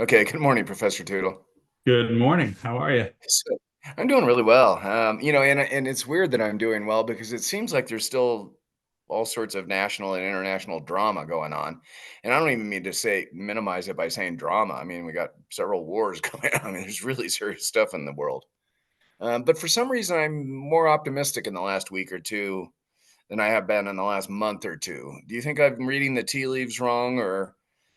Okay, good morning, Professor Tootle. Good morning. How are you? So, I'm doing really well. And it's weird that I'm doing well because it seems like there's still all sorts of national and international drama going on. And I don't even mean to say minimize it by saying drama. I mean, we got several wars going on. I mean, there's really serious stuff in the world. But for some reason, I'm more optimistic in the last week or two than I have been in the last month or two. Do you think I'm reading the tea leaves wrong, or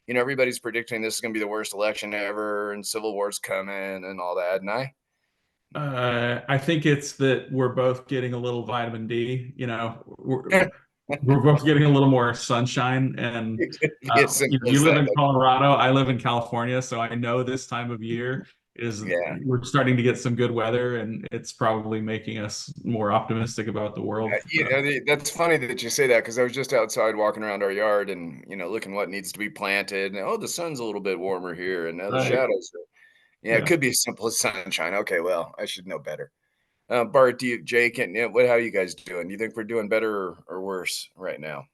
everybody's predicting this is going to be the worst election ever, and civil war's coming, and all that? And I, I think it's that we're both getting a little vitamin D. We're both getting a little more sunshine. And it could be as simple you as live that. in Colorado. I live in California, so I know this time of year is Yeah. we're starting to get some good weather, and it's probably making us more optimistic about the world. That's funny that you say that because I was just outside walking around our yard and looking what needs to be planted. And oh, the sun's a little bit warmer here, and now the Right. shadows. Yeah, it Yeah. could be as simple as sunshine. Okay, well, I should know better. Bart, Jake, and how you guys doing? Do you think we're doing better or worse right now?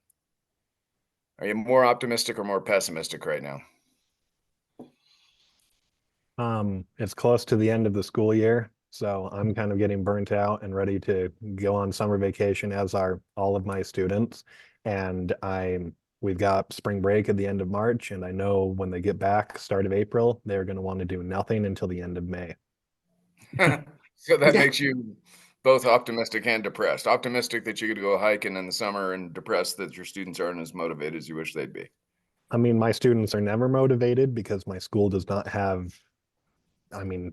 Are you more optimistic or more pessimistic right now? It's close to the end of the school year, so I'm kind of getting burnt out and ready to go on summer vacation, as are all of my students. And we've got spring break at the end of March, and I know when they get back, start of April, they're going to want to do nothing until the end of May. So that Yeah. makes you both optimistic and depressed. Optimistic that you could go hiking in the summer, and depressed that your students aren't as motivated as you wish they'd be. I mean, my students are never motivated because my school does not have,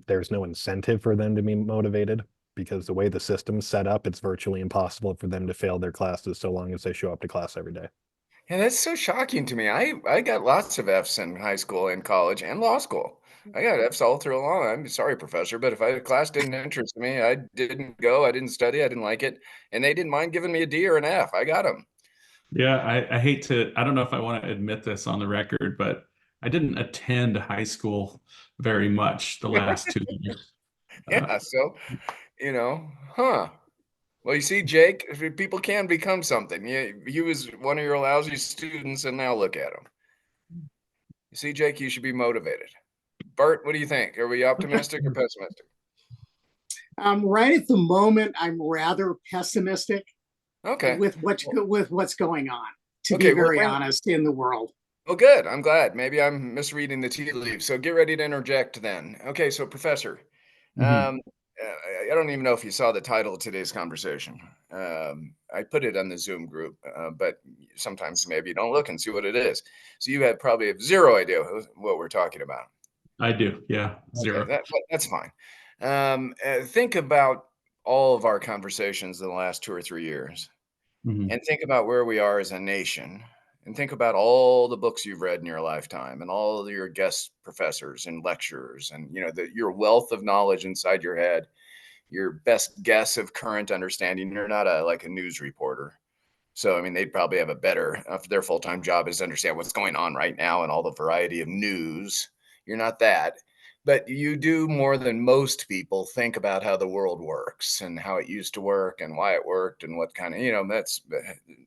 there's no incentive for them to be motivated because the way the system's set up, it's virtually impossible for them to fail their classes so long as they show up to class every day. Yeah, that's so shocking to me. I got lots of F's in high school and college and law school. I got F's all through along. I'm sorry, professor, but if a class didn't interest me, I didn't go. I didn't study. I didn't like it, and they didn't mind giving me a D or an F. I got them. Yeah, I hate to, I don't know if I want to admit this on the record, but I didn't attend high school very much the last 2 years. Uh, Yeah, so huh? Well, you see, Jake, if people can become something. Yeah, he was one of your lousy students, and now look at him. You see, Jake, you should be motivated. Bart, what do you think? Are we optimistic or pessimistic? Right at the moment, I'm rather pessimistic Okay. Well, with what's going on. To be okay. Well, very honest, in the world. well, good. I'm glad. Maybe I'm misreading the tea leaves. So get ready to interject then. Okay. So, Professor, mhm. um, I don't even know if you saw the title of today's conversation. I put it on the Zoom group, but sometimes maybe you don't look and see what it is. So you have probably have zero idea what we're talking about. I do. Yeah, Okay, zero. that's fine. Think about all of our conversations in the last 2 or 3 years, Mhm. and think about where we are as a nation, and think about all the books you've read in your lifetime, and all of your guest professors and lecturers, and your wealth of knowledge inside your head, your best guess of current understanding. You're not like a news reporter. So, I mean, they'd probably have a better, if their full time job is to understand what's going on right now and all the variety of news. You're not that. But you do more than most people think about how the world works and how it used to work and why it worked and what kind of,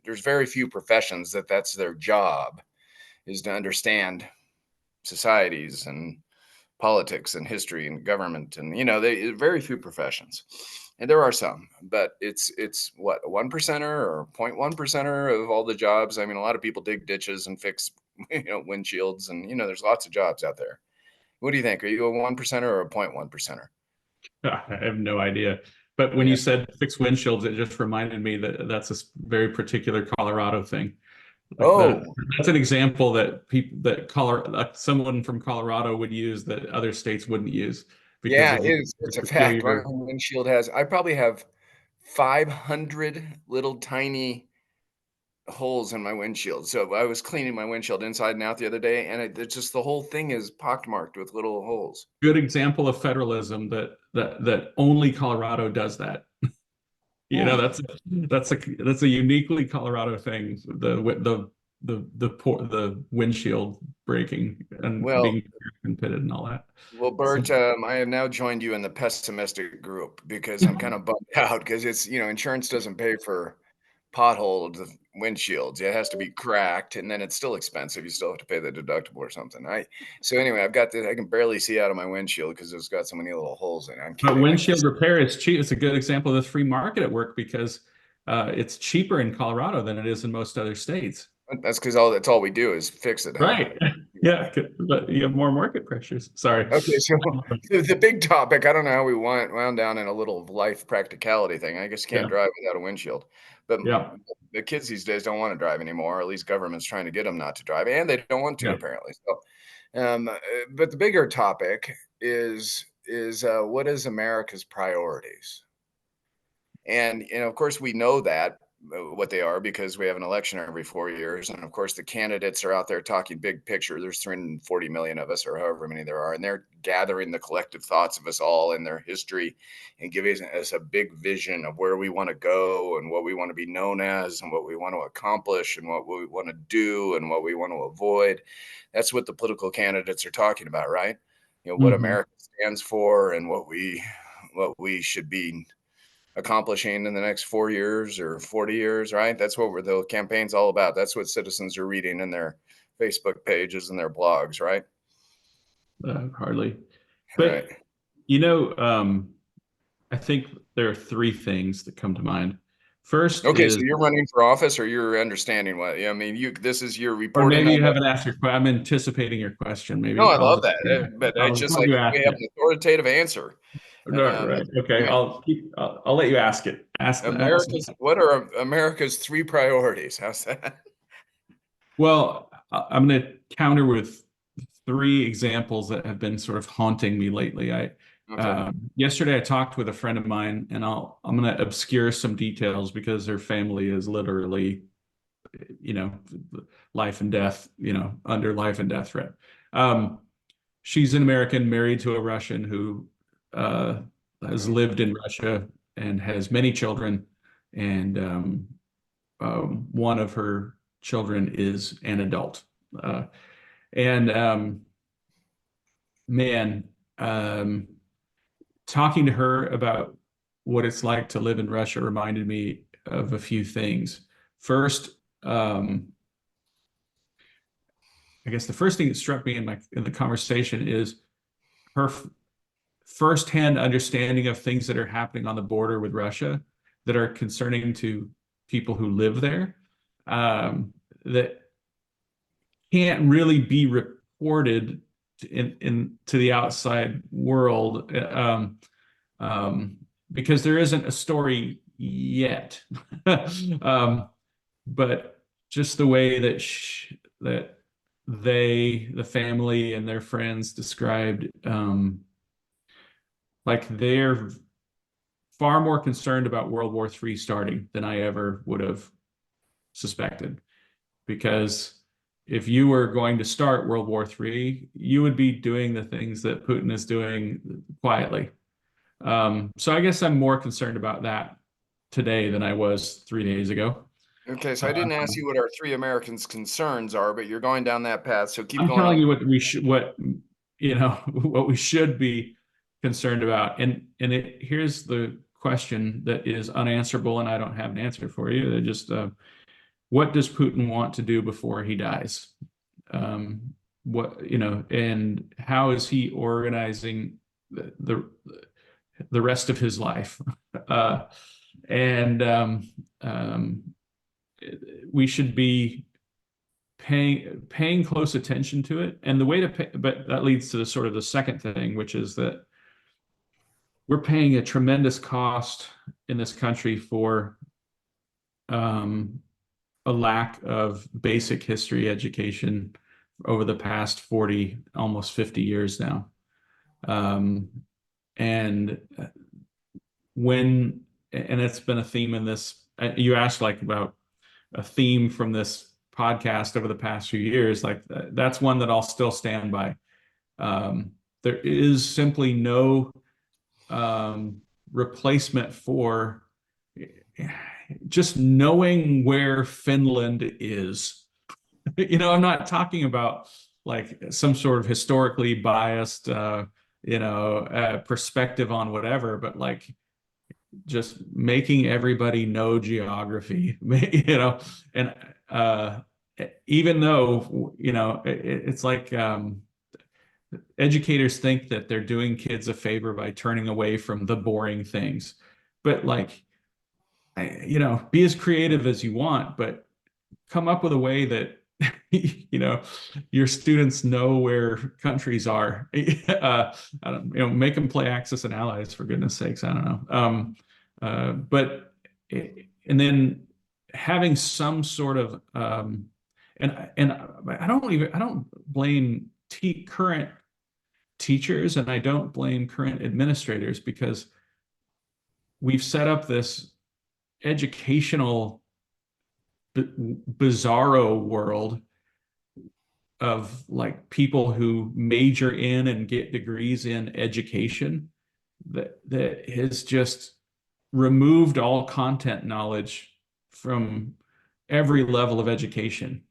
there's very few professions that's their job, is to understand societies and politics and history and government. And they very few professions, and there are some, but it's what, a 1 percenter or 0.1 percenter of all the jobs. I mean, a lot of people dig ditches and fix windshields, and there's lots of jobs out there. What do you think? Are you a 1 percenter or a 0.1 percenter? I have no idea. But when you Yeah. said fix windshields, it just reminded me that that's a very particular Colorado thing. Like that, Oh, that's an example that people that someone from Colorado would use that other states wouldn't use because yeah, of it's a fact. My peculiar. windshield has, I probably have 500 little tiny holes in my windshield. So I was cleaning my windshield inside and out the other day, and it's just the whole thing is pockmarked with little holes. Good example of federalism that only Colorado does that. Hmm. That's a uniquely Colorado thing. The windshield breaking and Well, being pitted and all that. well, So, Bert, I have now joined you in the pessimistic group because I'm kind of bummed out because it's, insurance doesn't pay for potholed windshields. It has to be cracked, and then it's still expensive. You still have to pay the deductible or something. So anyway, I've got this. I can barely see out of my windshield because it's got so many little holes in it. I'm But kidding. windshield repair is cheap. It's a good example of the free market at work because it's cheaper in Colorado than it is in most other states. That's because that's all we do is fix it. Huh? Right. Yeah, but you have more market pressures. Sorry. Okay, so the big topic, I don't know how we wound down in a little life practicality thing. I guess you can't drive without a windshield. But Yeah. the kids these days don't want to drive anymore, or at least government's trying to get them not to drive, and they don't want to Yeah. apparently. So, but the bigger topic is what is America's priorities? And of course, we know that what they are because we have an election every 4 years, and of course, the candidates are out there talking big picture. There's 340 million of us, or however many there are, and they're gathering the collective thoughts of us all and their history, and giving us a big vision of where we want to go and what we want to be known as, and what we want to accomplish, and what we want to do, and what we want to avoid. That's what the political candidates are talking about, right? What America stands for, and what we should be accomplishing in the next 4 years or 40 years, right? That's what the campaign's all about. That's what citizens are reading in their Facebook pages and their blogs, right? Hardly. But, right. I think there are three things that come to mind. First okay, is, so you're running for office, or you're understanding what? I mean, this is your reporting. Or maybe you haven't asked your question. I'm anticipating your question. Maybe. No, I love that, but it's just like we have an authoritative answer. Right. Okay. I'll let you ask it. What are America's 3 priorities? How's that? Well, I'm going to counter with 3 examples that have been sort of haunting me lately. Yesterday I talked with a friend of mine, and I'm going to obscure some details because her family is literally, life and death, under life and death threat. She's an American married to a Russian who has lived in Russia and has many children, and one of her children is an adult. Talking to her about what it's like to live in Russia reminded me of a few things. First, I guess the first thing that struck me in the conversation is her firsthand understanding of things that are happening on the border with Russia that are concerning to people who live there, that can't really be reported to the outside world, because there isn't a story yet. But just the way that the family and their friends described, like they're far more concerned about World War III starting than I ever would have suspected. Because if you were going to start World War III, you would be doing the things that Putin is doing quietly. So I guess I'm more concerned about that today than I was 3 days ago. Okay, so I didn't ask you what our 3 Americans' concerns are, but you're going down that path. So keep going. I'm telling you what we should be concerned about. And here's the question that is unanswerable, and I don't have an answer for you. They're just what does Putin want to do before he dies? And how is he organizing the rest of his life? We should be paying close attention to it. And the way to pay, but that leads to the sort of the second thing, which is that we're paying a tremendous cost in this country for a lack of basic history education over the past 40, almost 50 years now. And it's been a theme in this, you asked about a theme from this podcast over the past few years, that's one that I'll still stand by. There is simply no replacement for just knowing where Finland is. I'm not talking about some sort of historically biased, perspective on whatever, but just making everybody know geography, you know, and even though, you know, it's like educators think that they're doing kids a favor by turning away from the boring things, but like, you know, be as creative as you want, but come up with a way that you know your students know where countries are. I don't, you know, make them play Axis and Allies, for goodness sakes. I don't know. But and then having some sort of and I don't blame current teachers, and I don't blame current administrators, because we've set up this educational bizarro world of like people who major in and get degrees in education that has just removed all content knowledge from every level of education.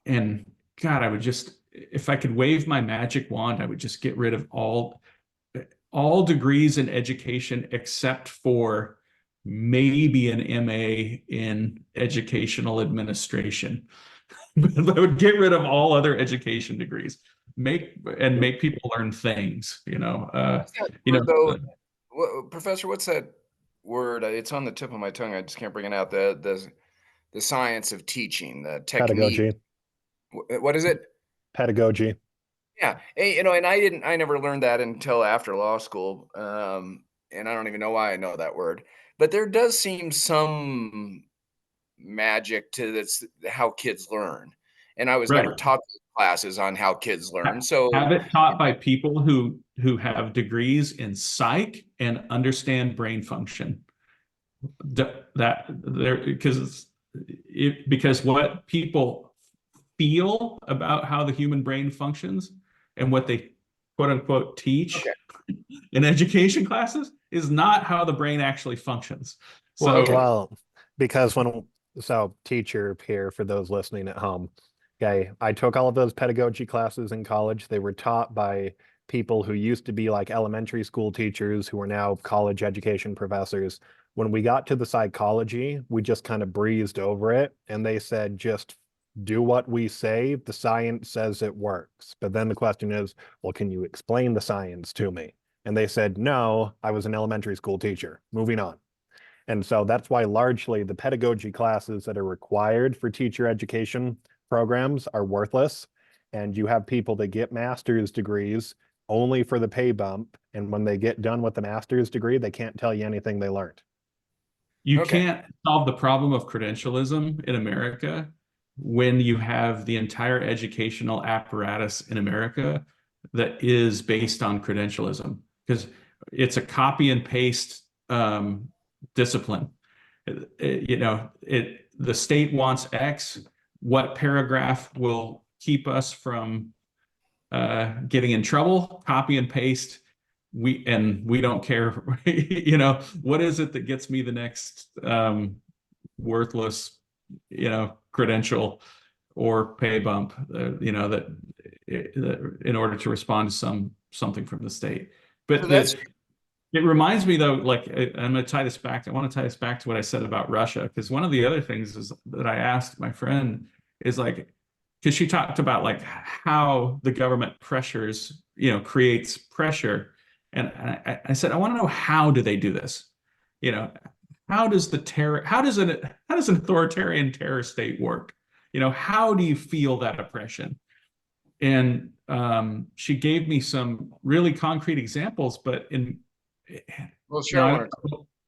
And God, I would just, if I could wave my magic wand, I would just get rid of all degrees in education except for maybe an MA in educational administration. I would get rid of all other education degrees, make people learn things, you know. Professor, what's that word? It's on the tip of my tongue. I just can't bring it out. The science of teaching, the technique. Pedagogy. What is it? Pedagogy. Yeah, you know, and I never learned that until after law school, and I don't even know why I know that word. But there does seem some magic to this, how kids learn, and I was never Right. taught classes on how kids learn. So Have it taught by people who have degrees in psych and understand brain function. That there, because what people feel about how the human brain functions and what they quote unquote teach in education classes is not how the brain actually functions. So Well, because teacher here for those listening at home, okay, I took all of those pedagogy classes in college. They were taught by people who used to be like elementary school teachers who are now college education professors. When we got to the psychology, we just kind of breezed over it, and they said, just do what we say. The science says it works. But then the question is, well, can you explain the science to me? And they said, no, I was an elementary school teacher. Moving on. And so that's why largely the pedagogy classes that are required for teacher education programs are worthless. And you have people that get master's degrees only for the pay bump. And when they get done with the master's degree, they can't tell you anything they learned. you can't solve the problem of credentialism in America when you have the entire educational apparatus in America that is based on credentialism, because it's a copy and paste discipline. You know, the state wants X. What paragraph will keep us from getting in trouble? Copy and paste. We don't care. You know, what is it that gets me the next worthless, you know, credential or pay bump? You know, that in order to respond to something from the state. But so it reminds me though, like I'm going to tie this back. I want to tie this back to what I said about Russia, because one of the other things is that I asked my friend is like, because she talked about like how the government pressures, you know, creates pressure. And I said, I want to know, how do they do this? You know, how does an authoritarian terror state work? You know, how do you feel that oppression? And she gave me some really concrete examples, but well, sure.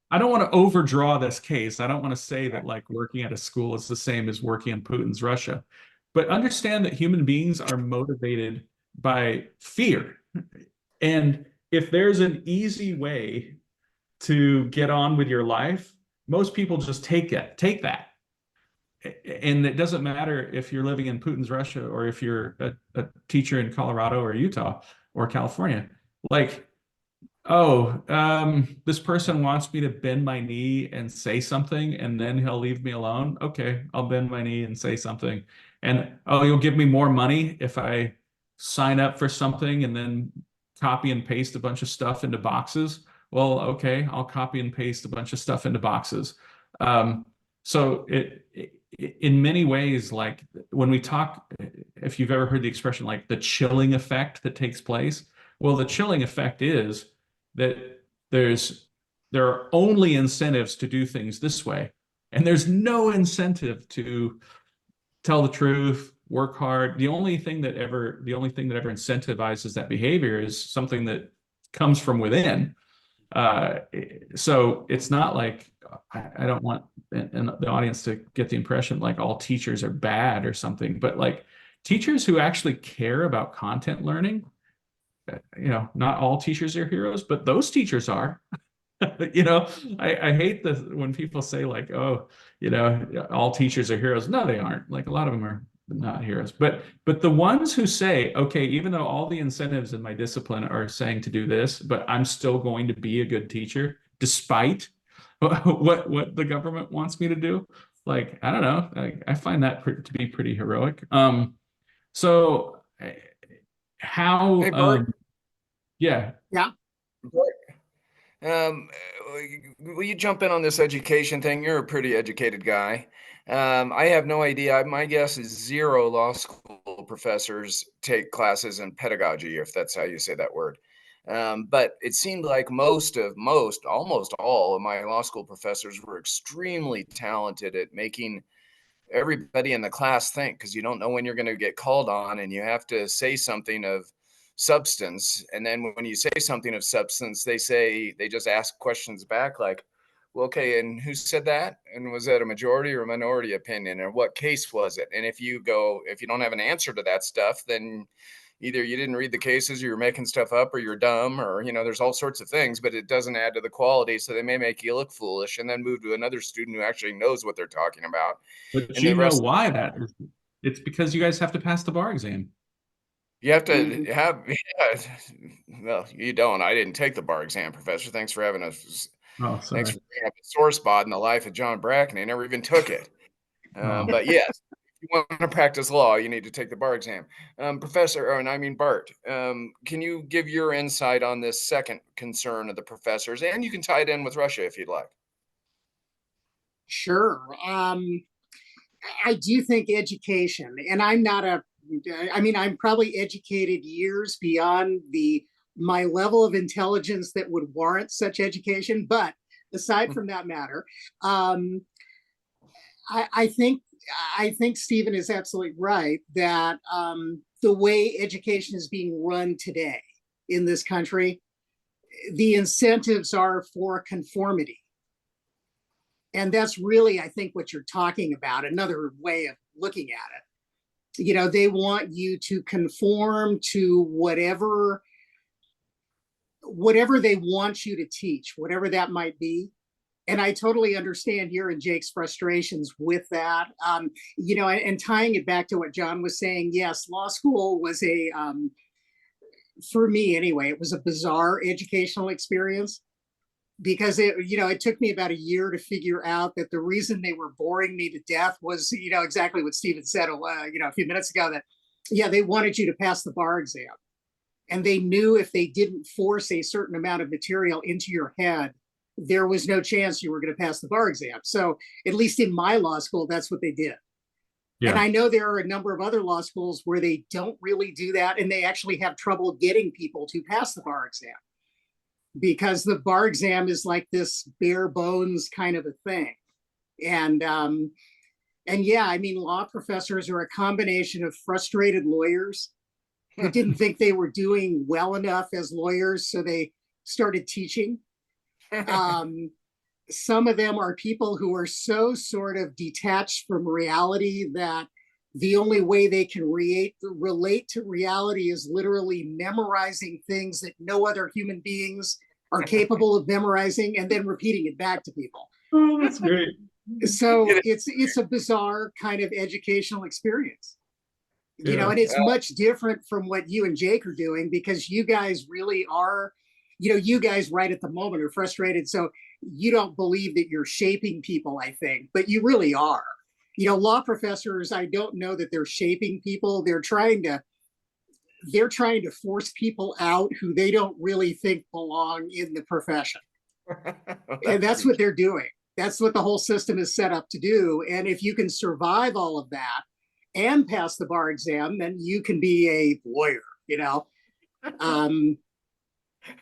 I don't want to overdraw this case. I don't want to say that like working at a school is the same as working in Putin's Russia, but understand that human beings are motivated by fear. And if there's an easy way to get on with your life, most people just take that. And it doesn't matter if you're living in Putin's Russia or if you're a teacher in Colorado or Utah or California. Like, this person wants me to bend my knee and say something, and then he'll leave me alone. Okay, I'll bend my knee and say something. And you'll give me more money if I sign up for something and then copy and paste a bunch of stuff into boxes. Well, okay, I'll copy and paste a bunch of stuff into boxes. So in many ways, like when we talk, if you've ever heard the expression like the chilling effect that takes place, well, the chilling effect is that there are only incentives to do things this way, and there's no incentive to tell the truth, work hard. The only thing that ever incentivizes that behavior is something that comes from within. Uh, so it's not like I don't want the audience to get the impression like all teachers are bad or something, but like teachers who actually care about content learning, not all teachers are heroes, but those teachers are. I hate when people say like, oh, all teachers are heroes. No, they aren't. Like a lot of them are not heroes. But the ones who say, okay, even though all the incentives in my discipline are saying to do this, but I'm still going to be a good teacher despite what the government wants me to do. Like, I don't know. I find that to be pretty heroic. So how, Hey, Bart. yeah. Yeah. Um, will you jump in on this education thing? You're a pretty educated guy. I have no idea. My guess is zero law school professors take classes in pedagogy, if that's how you say that word. But it seemed like almost all of my law school professors were extremely talented at making everybody in the class think, because you don't know when you're going to get called on and you have to say something of substance. And then when you say something of substance, they just ask questions back like, well, okay, and who said that? And was that a majority or a minority opinion? Or what case was it? And if you don't have an answer to that stuff, then either you didn't read the cases, or you're making stuff up, or you're dumb, or there's all sorts of things, but it doesn't add to the quality. So they may make you look foolish and then move to another student who actually knows what they're talking about. But And the you know rest, why that is. It's because you guys have to pass the bar exam. you have to Mhm. have, yeah, well, you don't. I didn't take the bar exam, Professor. Thanks for Oh, thanks sorry. for bringing up a sore spot in the life of John Bracken. I never even took it. Oh. But yes, if you want to practice law, you need to take the bar exam. Bart, can you give your insight on this second concern of the professors? And you can tie it in with Russia if you'd like. Sure. I do think education, and I'm not I'm probably educated years beyond my level of intelligence that would warrant such education. But aside from that matter, I think Stephen is absolutely right that the way education is being run today in this country, the incentives are for conformity. And that's really, I think, what you're talking about. Another way of looking at it. They want you to conform to whatever they want you to teach, whatever that might be. And I totally understand your and Jake's frustrations with that. And tying it back to what John was saying, yes, law school was for me anyway, it was a bizarre educational experience, because it took me about a year to figure out that the reason they were boring me to death was, exactly what Stephen said, a few minutes ago, that, yeah, they wanted you to pass the bar exam. And they knew if they didn't force a certain amount of material into your head, there was no chance you were going to pass the bar exam. So at least in my law school, that's what they did. Yeah. And I know there are a number of other law schools where they don't really do that, and they actually have trouble getting people to pass the bar exam, because the bar exam is like this bare bones kind of a thing. And yeah, law professors are a combination of frustrated lawyers who didn't think they were doing well enough as lawyers, so they started teaching. Some of them are people who are so sort of detached from reality that the only way they can relate to reality is literally memorizing things that no other human beings are capable of memorizing, and then repeating it back to people. Oh, that's great. So it's a bizarre kind of educational experience. Yeah. And it's much different from what you and Jake are doing, because you guys really are, you guys right at the moment are frustrated. So you don't believe that you're shaping people, I think, but you really are. Law professors, I don't know that they're shaping people. They're trying to they're trying to force people out who they don't really think belong in the profession. And that's what they're doing. That's what the whole system is set up to do. And if you can survive all of that and pass the bar exam, then you can be a lawyer, you know.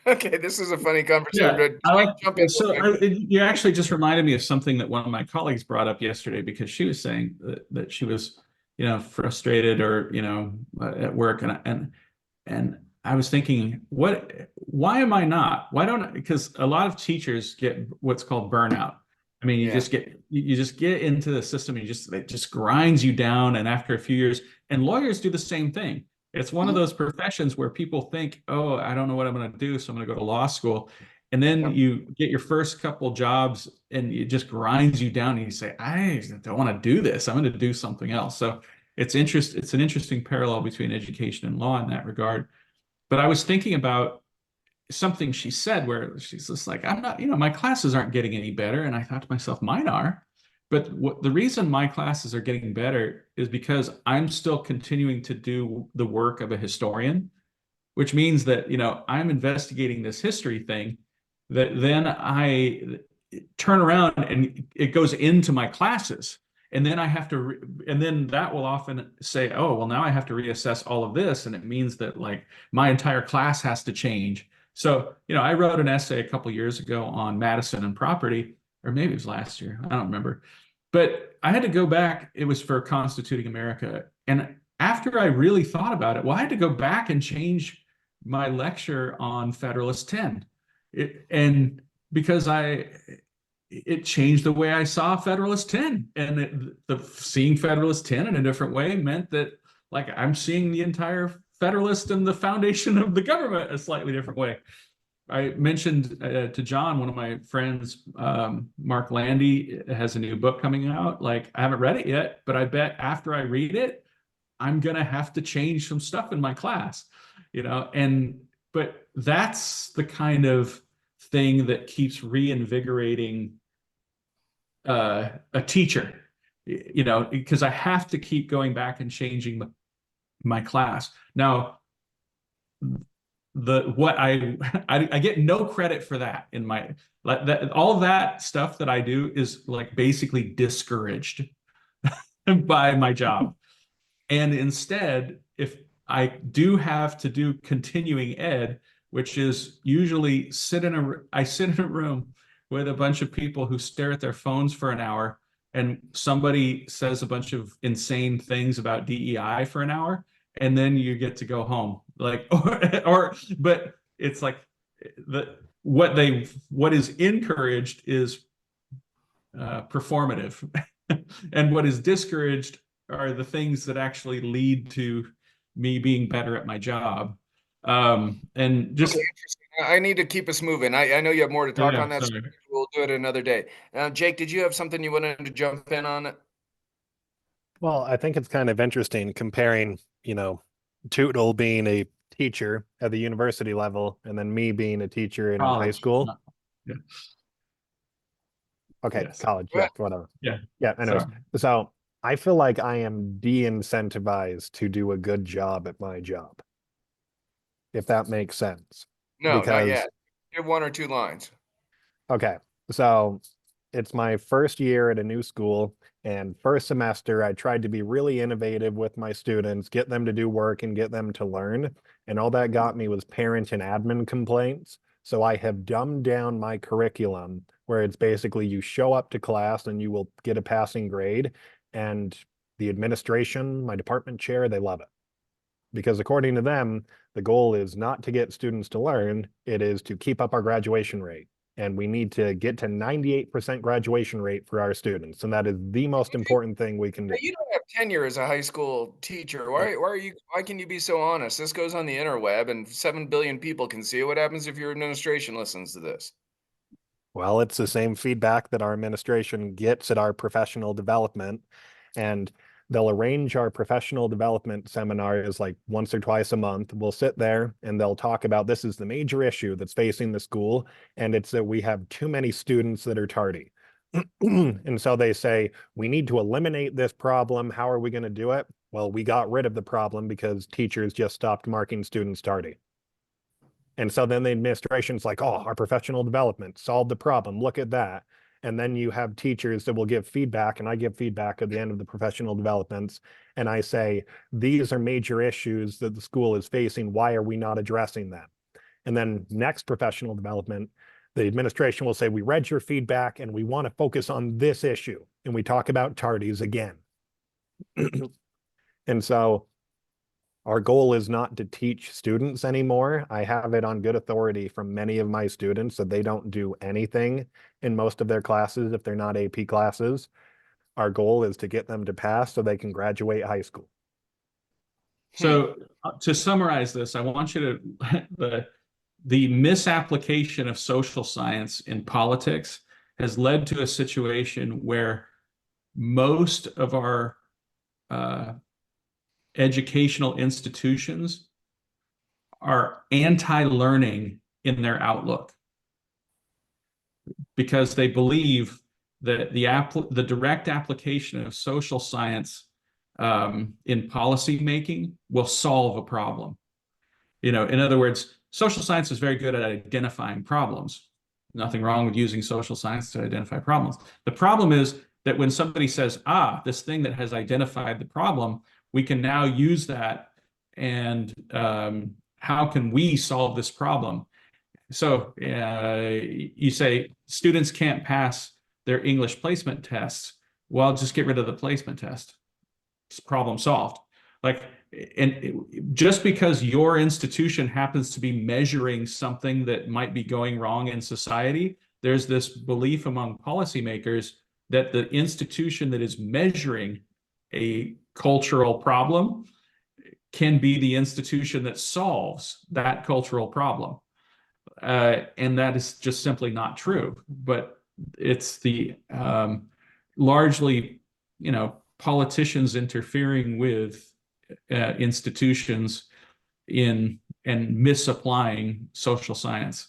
Okay, this is a funny conversation. Yeah, but I like. jump in. So you actually just reminded me of something that one of my colleagues brought up yesterday, because she was saying that she was, frustrated, or at work, and I was thinking, why am I not? Why don't I? Because a lot of teachers get what's called burnout. I mean, you Yeah. just get into the system, and it just grinds you down. And after a few years, and lawyers do the same thing. It's one of those professions where people think, oh, I don't know what I'm going to do, so I'm going to go to law school. And then you get your first couple jobs and it just grinds you down, and you say, I don't want to do this. I'm going to do something else. So it's an interesting parallel between education and law in that regard. But I was thinking about something she said, where she's just like, I'm not, my classes aren't getting any better. And I thought to myself, mine are. But the reason my classes are getting better is because I'm still continuing to do the work of a historian, which means that, I'm investigating this history thing that then I turn around and it goes into my classes. And then I have to, and then that will often say, oh, well, now I have to reassess all of this. And it means that, like, my entire class has to change. So, I wrote an essay a couple years ago on Madison and property, or maybe it was last year, I don't remember. But I had to go back. It was for Constituting America. And after I really thought about it, well, I had to go back and change my lecture on Federalist 10. And because it changed the way I saw Federalist 10. And seeing Federalist 10 in a different way meant that, like, I'm seeing the entire Federalist and the foundation of the government a slightly different way. I mentioned to John, one of my friends, Mark Landy, has a new book coming out. Like, I haven't read it yet, but I bet after I read it, I'm going to have to change some stuff in my class, but that's the kind of thing that keeps reinvigorating a teacher, because I have to keep going back and changing my class. Now, I get no credit for that in my, like, that all of that stuff that I do is, like, basically discouraged by my job. And instead, if I do have to do continuing ed, which is usually I sit in a room with a bunch of people who stare at their phones for an hour, and somebody says a bunch of insane things about DEI for an hour, and then you get to go home. Like, but it's like what is encouraged is performative, and what is discouraged are the things that actually lead to me being better at my job. And just, okay, I need to keep us moving. I know you have more to talk on that. Sorry. We'll do it another day. Jake, did you have something you wanted to jump in on? Well, I think it's kind of interesting comparing, Tootle being a teacher at the university level and then me being a teacher in high College. school. Yeah. Okay, Yes. college, yeah, whatever. Yeah. Yeah, I know. Sorry. So I feel like I am de-incentivized to do a good job at my job, if that makes sense. No, not Because- yet. Give one or two lines. Okay, so it's my first year at a new school, and first semester I tried to be really innovative with my students, get them to do work and get them to learn. And all that got me was parent and admin complaints. So I have dumbed down my curriculum, where it's basically you show up to class and you will get a passing grade. And the administration, my department chair, they love it. Because according to them, the goal is not to get students to learn, it is to keep up our graduation rate. And we need to get to 98% graduation rate for our students. And that is the most important thing we can do. You don't have tenure as a high school teacher. Why can you be so honest? This goes on the interweb and 7 billion people can see it. What happens if your administration listens to this? Well, it's the same feedback that our administration gets at our professional development. And they'll arrange our professional development seminars like once or twice a month. We'll sit there and they'll talk about, this is the major issue that's facing the school. And it's that we have too many students that are tardy. And so they say, we need to eliminate this problem. How are we going to do it? Well, we got rid of the problem because teachers just stopped marking students tardy. And so then the administration's like, oh, our professional development solved the problem. Look at that. And then you have teachers that will give feedback, and I give feedback at the end of the professional developments. And I say, these are major issues that the school is facing. Why are we not addressing them? And then next professional development, the administration will say, we read your feedback and we want to focus on this issue. And we talk about tardies again. And so our goal is not to teach students anymore. I have it on good authority from many of my students that they don't do anything in most of their classes if they're not AP classes. Our goal is to get them to pass so they can graduate high school. So to summarize this, I want you to, the misapplication of social science in politics has led to a situation where most of our educational institutions are anti-learning in their outlook because they believe that the direct application of social science in policy making will solve a problem. You know, in other words, social science is very good at identifying problems. Nothing wrong with using social science to identify problems. The problem is that when somebody says, this thing that has identified the problem, we can now use that, and how can we solve this problem? So you say students can't pass their English placement tests. Well, just get rid of the placement test. It's problem solved. Like, and just because your institution happens to be measuring something that might be going wrong in society, there's this belief among policymakers that the institution that is measuring a cultural problem can be the institution that solves that cultural problem. And that is just simply not true. But it's the largely, you know, politicians interfering with institutions in and misapplying social science.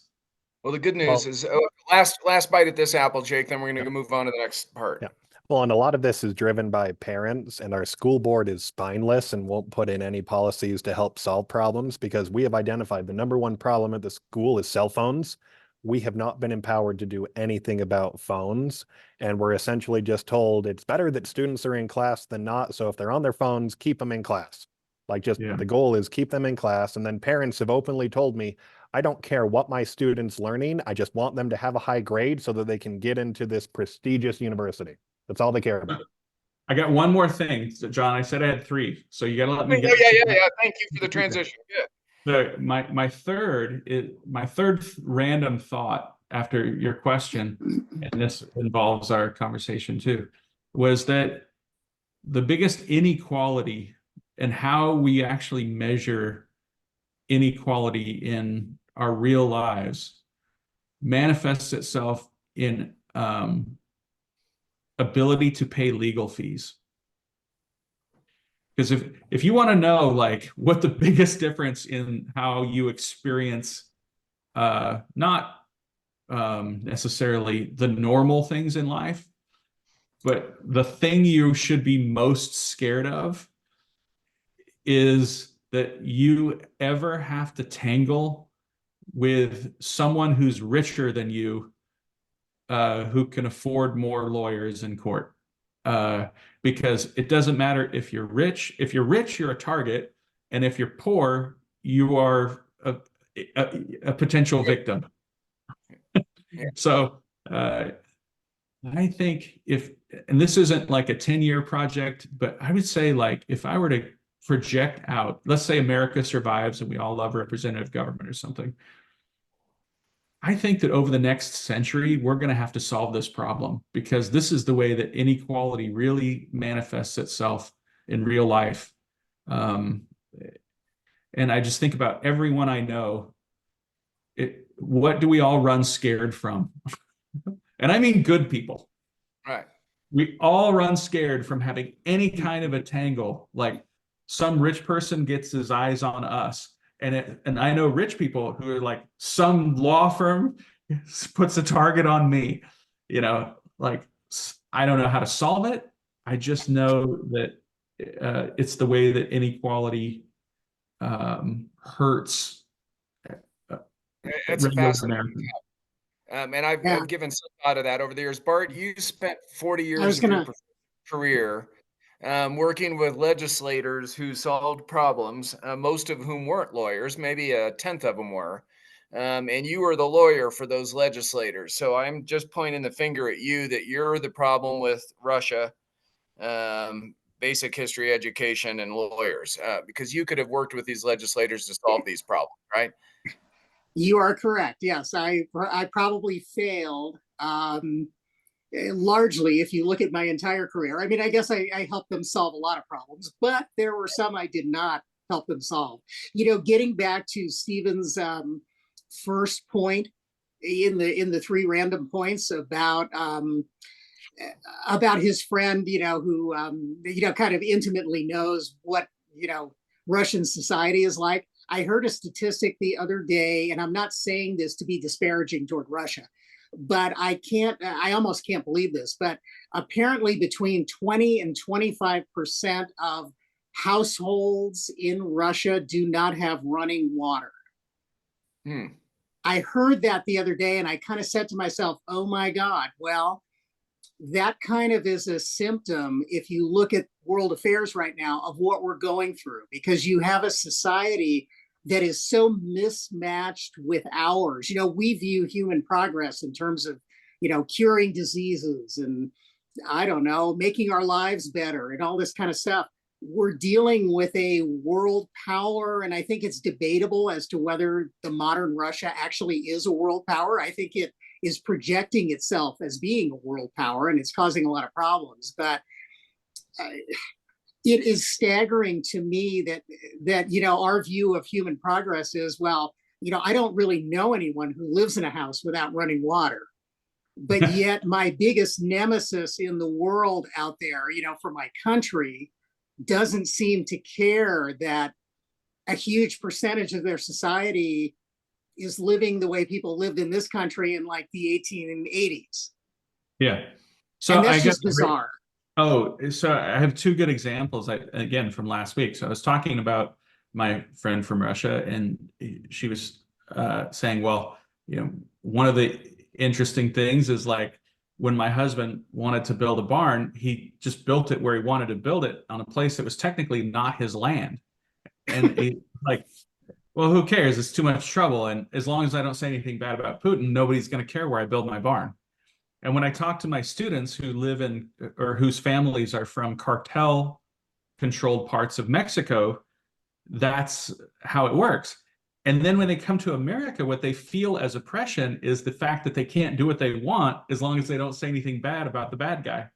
Well, the good news is last bite at this apple, Jake, then we're going to move on to the next part. Yeah. Well, and a lot of this is driven by parents, and our school board is spineless and won't put in any policies to help solve problems because we have identified the number one problem at the school is cell phones. We have not been empowered to do anything about phones, and we're essentially just told it's better that students are in class than not. So if they're on their phones, keep them in class. Like, just the goal is keep them in class. And then parents have openly told me, I don't care what my student's learning. I just want them to have a high grade so that they can get into this prestigious university. That's all they care about. I got one more thing, John. I said I had three, so you got to let me get. Yeah. Thank you for the transition. So my third random thought after your question, and this involves our conversation too, was that the biggest inequality and how we actually measure inequality in our real lives manifests itself in ability to pay legal fees. Because if you want to know like what the biggest difference in how you experience not necessarily the normal things in life, but the thing you should be most scared of is that you ever have to tangle with someone who's richer than you, who can afford more lawyers in court. Because it doesn't matter if you're rich. If you're rich, you're a target. And if you're poor, you are a potential victim. So I think and this isn't like a 10-year project, but I would say like if I were to project out, let's say America survives and we all love representative government or something. I think that over the next century, we're going to have to solve this problem because this is the way that inequality really manifests itself in real life. And I just think about everyone I know. What do we all run scared from? And I mean good people. Right. We all run scared from having any kind of a tangle, like some rich person gets his eyes on us. And I know rich people who are like, some law firm puts a target on me, you know, like, I don't know how to solve it. I just know that it's the way that inequality hurts It's a regular fascinating. Americans. And I've, Yeah. I've given some thought of that over the years. Bart, you spent 40 I years was of your gonna, career working with legislators who solved problems, most of whom weren't lawyers, maybe a tenth of them were. And you were the lawyer for those legislators. So I'm just pointing the finger at you that you're the problem with Russia, basic history education, and lawyers, because you could have worked with these legislators to solve these problems, right? you are correct. Yes, I probably failed. Largely, if you look at my entire career. I mean, I guess I helped them solve a lot of problems, but there were some I did not help them solve. Getting back to Stephen's first point in the three random points about his friend, who kind of intimately knows what Russian society is like. I heard a statistic the other day, and I'm not saying this to be disparaging toward Russia, but I almost can't believe this, but apparently between 20 and 25% of households in Russia do not have running water. Hmm. I heard that the other day and I kind of said to myself, oh my God, well, that kind of is a symptom, if you look at world affairs right now, of what we're going through, because you have a society that is so mismatched with ours. We view human progress in terms of, curing diseases and, I don't know, making our lives better and all this kind of stuff. We're dealing with a world power, and I think it's debatable as to whether the modern Russia actually is a world power. I think it is projecting itself as being a world power, and it's causing a lot of problems. But it is staggering to me that our view of human progress is, well, I don't really know anyone who lives in a house without running water. But yet my biggest nemesis in the world out there, for my country, doesn't seem to care that a huge percentage of their society is living the way people lived in this country in like the 1880s. Yeah. So And that's I just guess bizarre. Oh, so I have two good examples, again, from last week. So I was talking about my friend from Russia, and she was saying, well, one of the interesting things is like when my husband wanted to build a barn, he just built it where he wanted to build it on a place that was technically not his land. And like, well, who cares? It's too much trouble. And as long as I don't say anything bad about Putin, nobody's going to care where I build my barn. And when I talk to my students who live in or whose families are from cartel controlled parts of Mexico, that's how it works. And then when they come to America, what they feel as oppression is the fact that they can't do what they want as long as they don't say anything bad about the bad guy.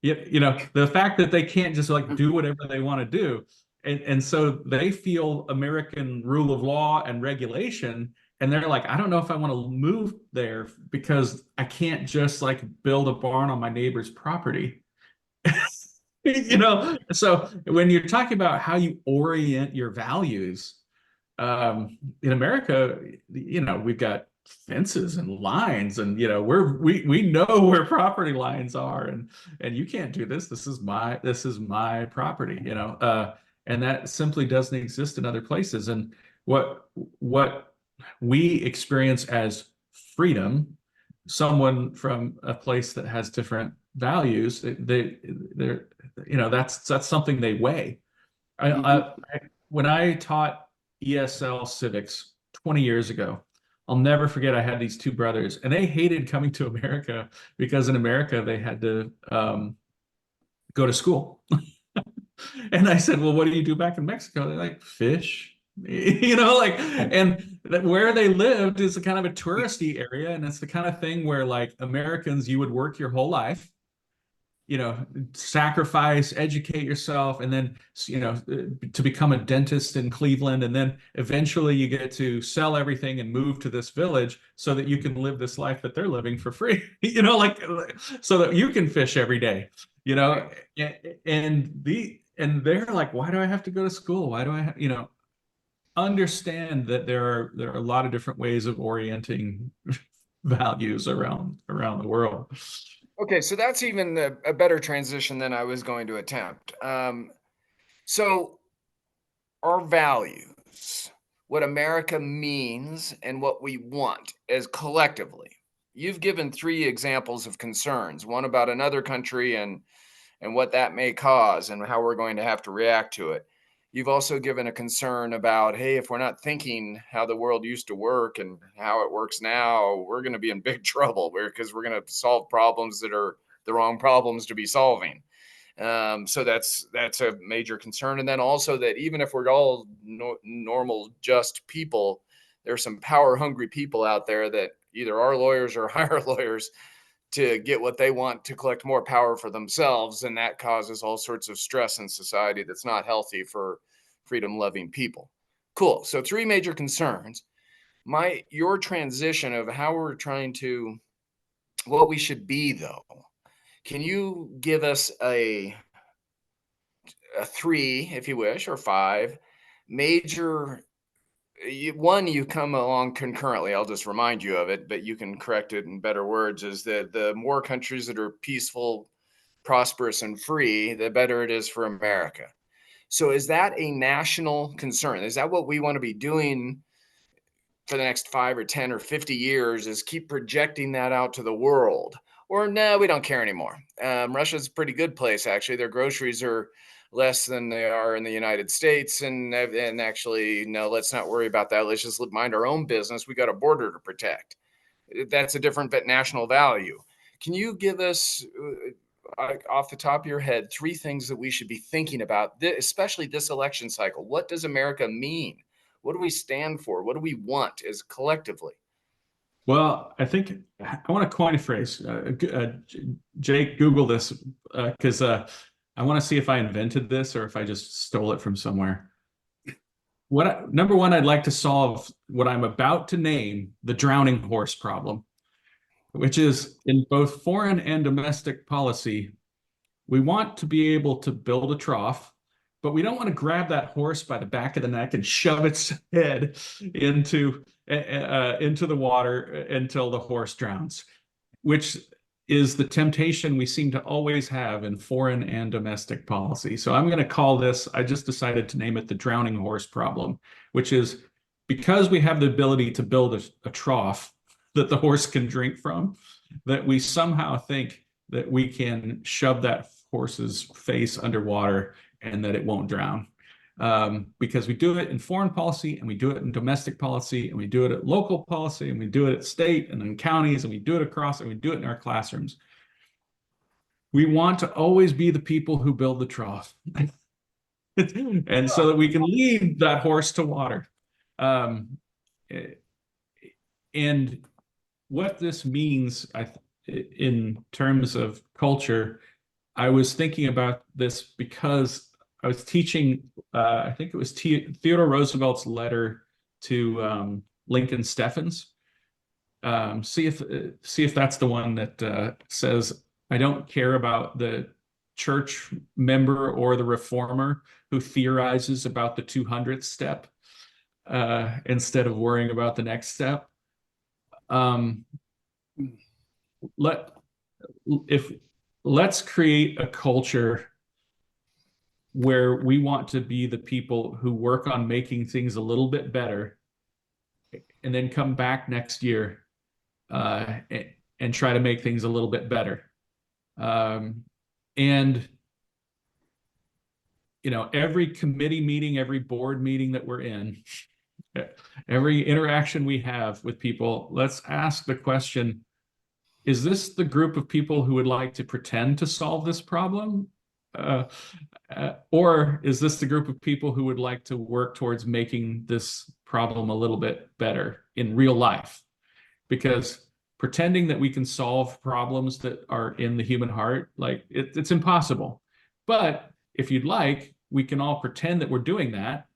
The fact that they can't just like do whatever they want to do. And so they feel American rule of law and regulation, and they're like, I don't know if I want to move there because I can't just like build a barn on my neighbor's property. So when you're talking about how you orient your values, in America, we've got fences and lines, and we know where property lines are, and you can't do this. This is my property, and that simply doesn't exist in other places. And what we experience as freedom, someone from a place that has different values, that's something they weigh. When I taught ESL civics 20 years ago, I'll never forget, I had these two brothers, and they hated coming to America because in America they had to go to school. And I said, well, what do you do back in Mexico? They're like, fish. And where they lived is a kind of a touristy area, and it's the kind of thing where like Americans, you would work your whole life, sacrifice, educate yourself, and then, to become a dentist in Cleveland. And then eventually you get to sell everything and move to this village so that you can live this life that they're living for free, so that you can fish every day, and they're like, why do I have to go to school? Why do I understand that there are a lot of different ways of orienting values around the world. Okay, so that's even a better transition than I was going to attempt. So our values, what America means and what we want as collectively. You've given three examples of concerns, one about another country and what that may cause and how we're going to have to react to it. You've also given a concern about, hey, if we're not thinking how the world used to work and how it works now, we're going to be in big trouble because we're going to solve problems that are the wrong problems to be solving. So that's a major concern. And then also that even if we're all normal, just people, there's some power hungry people out there that either are lawyers or hire lawyers to get what they want to collect more power for themselves. And that causes all sorts of stress in society that's not healthy for freedom loving people. Cool. So three major concerns. Your transition of how we're trying to, what we should be though. Can you give us a three, if you wish, or five major one you come along concurrently, I'll just remind you of it, but you can correct it in better words, is that the more countries that are peaceful, prosperous, and free, the better it is for America. So is that a national concern? Is that what we want to be doing for the next 5 or 10 or 50 years, is keep projecting that out to the world? Or no, we don't care anymore. Russia's a pretty good place, actually. Their groceries are less than they are in the United States. And actually, no, let's not worry about that. Let's just mind our own business. We got a border to protect. That's a different national value. Can you give us, off the top of your head, three things that we should be thinking about, especially this election cycle? What does America mean? What do we stand for? What do we want as collectively? Well, I think I want to coin a phrase. Jake, Google this because I want to see if I invented this or if I just stole it from somewhere. Number one, I'd like to solve what I'm about to name the drowning horse problem, which is in both foreign and domestic policy. We want to be able to build a trough, but we don't want to grab that horse by the back of the neck and shove its head into the water until the horse drowns, which is the temptation we seem to always have in foreign and domestic policy. So I'm going to call this, I just decided to name it the drowning horse problem, which is because we have the ability to build a trough that the horse can drink from, that we somehow think that we can shove that horse's face underwater and that it won't drown. Because we do it in foreign policy and we do it in domestic policy and we do it at local policy and we do it at state and in counties and we do it across and we do it in our classrooms. We want to always be the people who build the trough. And so that we can lead that horse to water. And what this means in terms of culture, I was thinking about this because I was teaching, I think it was Theodore Roosevelt's letter to Lincoln Steffens. See if that's the one that says, I don't care about the church member or the reformer who theorizes about the 200th step instead of worrying about the next step. Let's create a culture where we want to be the people who work on making things a little bit better and then come back next year and try to make things a little bit better. And, you know, every committee meeting, every board meeting that we're in, every interaction we have with people, let's ask the question, is this the group of people who would like to pretend to solve this problem? Or is this the group of people who would like to work towards making this problem a little bit better in real life? Because pretending that we can solve problems that are in the human heart, like it's impossible. But if you'd like, we can all pretend that we're doing that,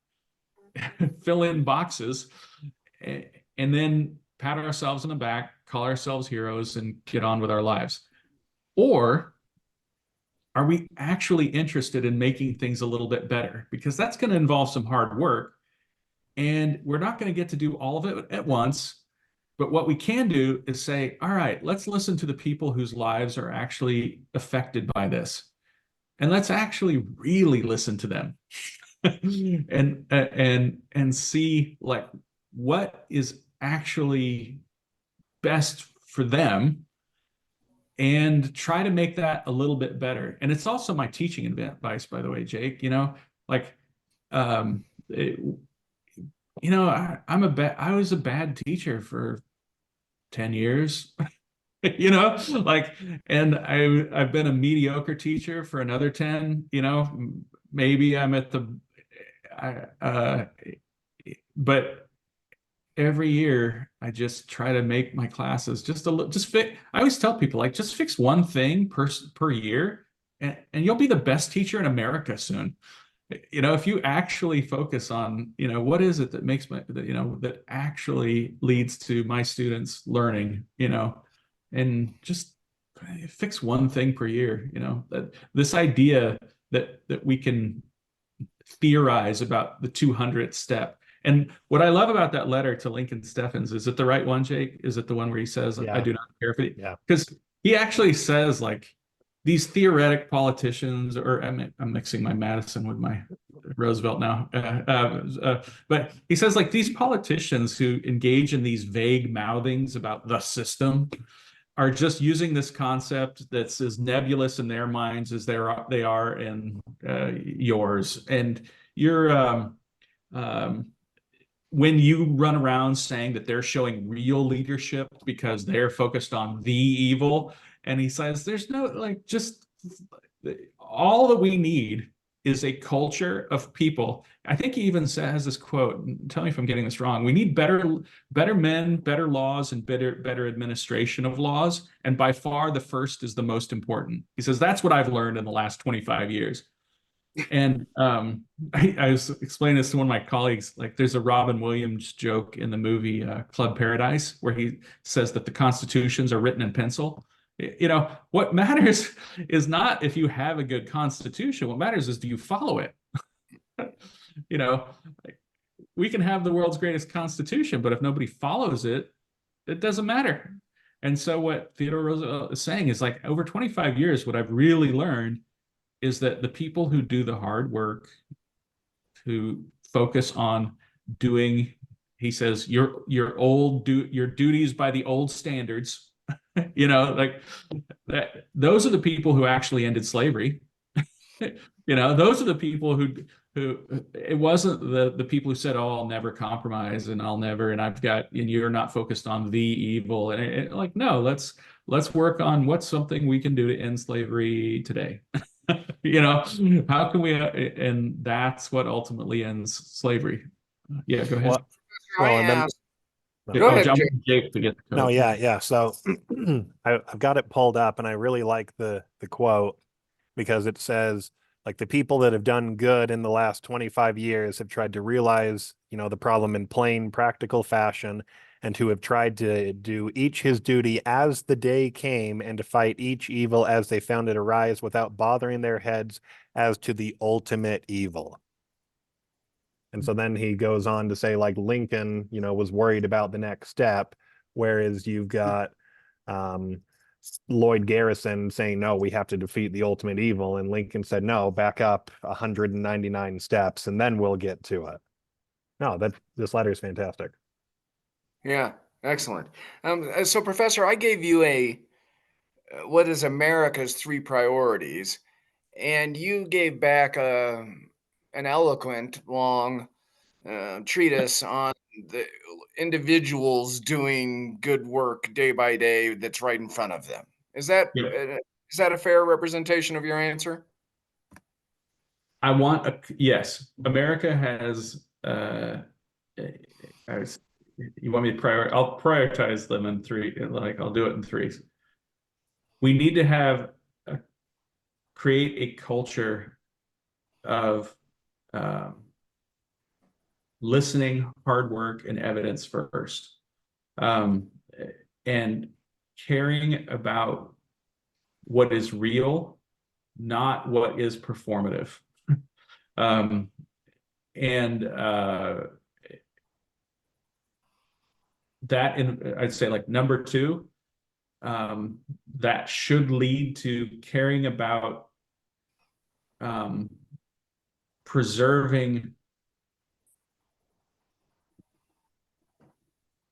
fill in boxes, and then pat ourselves on the back, call ourselves heroes, and get on with our lives. Or are we actually interested in making things a little bit better? Because that's going to involve some hard work, and we're not going to get to do all of it at once. But what we can do is say, all right, let's listen to the people whose lives are actually affected by this. and let's actually really listen to them and see like what is actually best for them and try to make that a little bit better. And it's also my teaching advice, by the way, Jake, you know, like, you know, I was a bad teacher for 10 years, you know, like, and I've been a mediocre teacher for another 10, you know, maybe I'm at the, but every year I just try to make my classes just a little, I always tell people like, just fix one thing per year and you'll be the best teacher in America soon. You know, if you actually focus on, you know, what is it that makes you know, that actually leads to my students learning, you know, and just fix one thing per year, you know, that this idea that we can theorize about the 200th step. And what I love about that letter to Lincoln Steffens, is it the right one, Jake? Is it the one where he says, I do not care if it, because he actually says like these theoretic politicians, or I'm mixing my Madison with my Roosevelt now. But he says like these politicians who engage in these vague mouthings about the system are just using this concept that's as nebulous in their minds as they are in yours. And you're when you run around saying that they're showing real leadership because they're focused on the evil, and he says there's no, like, just all that we need is a culture of people. I think he even has this quote, tell me if I'm getting this wrong. We need better men, better laws, and better administration of laws. And by far the first is the most important. He says, that's what I've learned in the last 25 years. And I was explaining this to one of my colleagues, like there's a Robin Williams joke in the movie Club Paradise where he says that the constitutions are written in pencil. You know, what matters is not if you have a good constitution. What matters is, do you follow it? You know, we can have the world's greatest constitution, but if nobody follows it, it doesn't matter. And so what Theodore Roosevelt is saying is like, over 25 years, what I've really learned is that the people who do the hard work, who focus on doing, he says, your duties by the old standards, you know, like that, those are the people who actually ended slavery. You know, those are the people who it wasn't the people who said, oh, I'll never compromise and I'll never, and you're not focused on the evil. And like, no, let's work on what's something we can do to end slavery today. You know, how can we, and that's what ultimately ends slavery. Yeah, go ahead. Go ahead, Jake, to get the code. No, yeah. So I've got it pulled up, and I really like the quote, because it says, like, the people that have done good in the last 25 years have tried to realize, you know, the problem in plain, practical fashion, and who have tried to do each his duty as the day came, and to fight each evil as they found it arise, without bothering their heads as to the ultimate evil. And so then he goes on to say, like, Lincoln, you know, was worried about the next step, whereas you've got Lloyd Garrison saying, no, we have to defeat the ultimate evil. And Lincoln said, no, back up 199 steps and then we'll get to it. No, this letter is fantastic. Yeah, excellent. So Professor, I gave you what is America's 3 priorities, and you gave back an eloquent, long treatise on the individuals doing good work day by day that's right in front of them. Is that a fair representation of your answer? Yes. America has you want me to I'll prioritize them in 3, like I'll do it in 3. We need to create a culture of listening, hard work, and evidence first, and caring about what is real, not what is performative. I'd say, like, number 2, that should lead to caring about preserving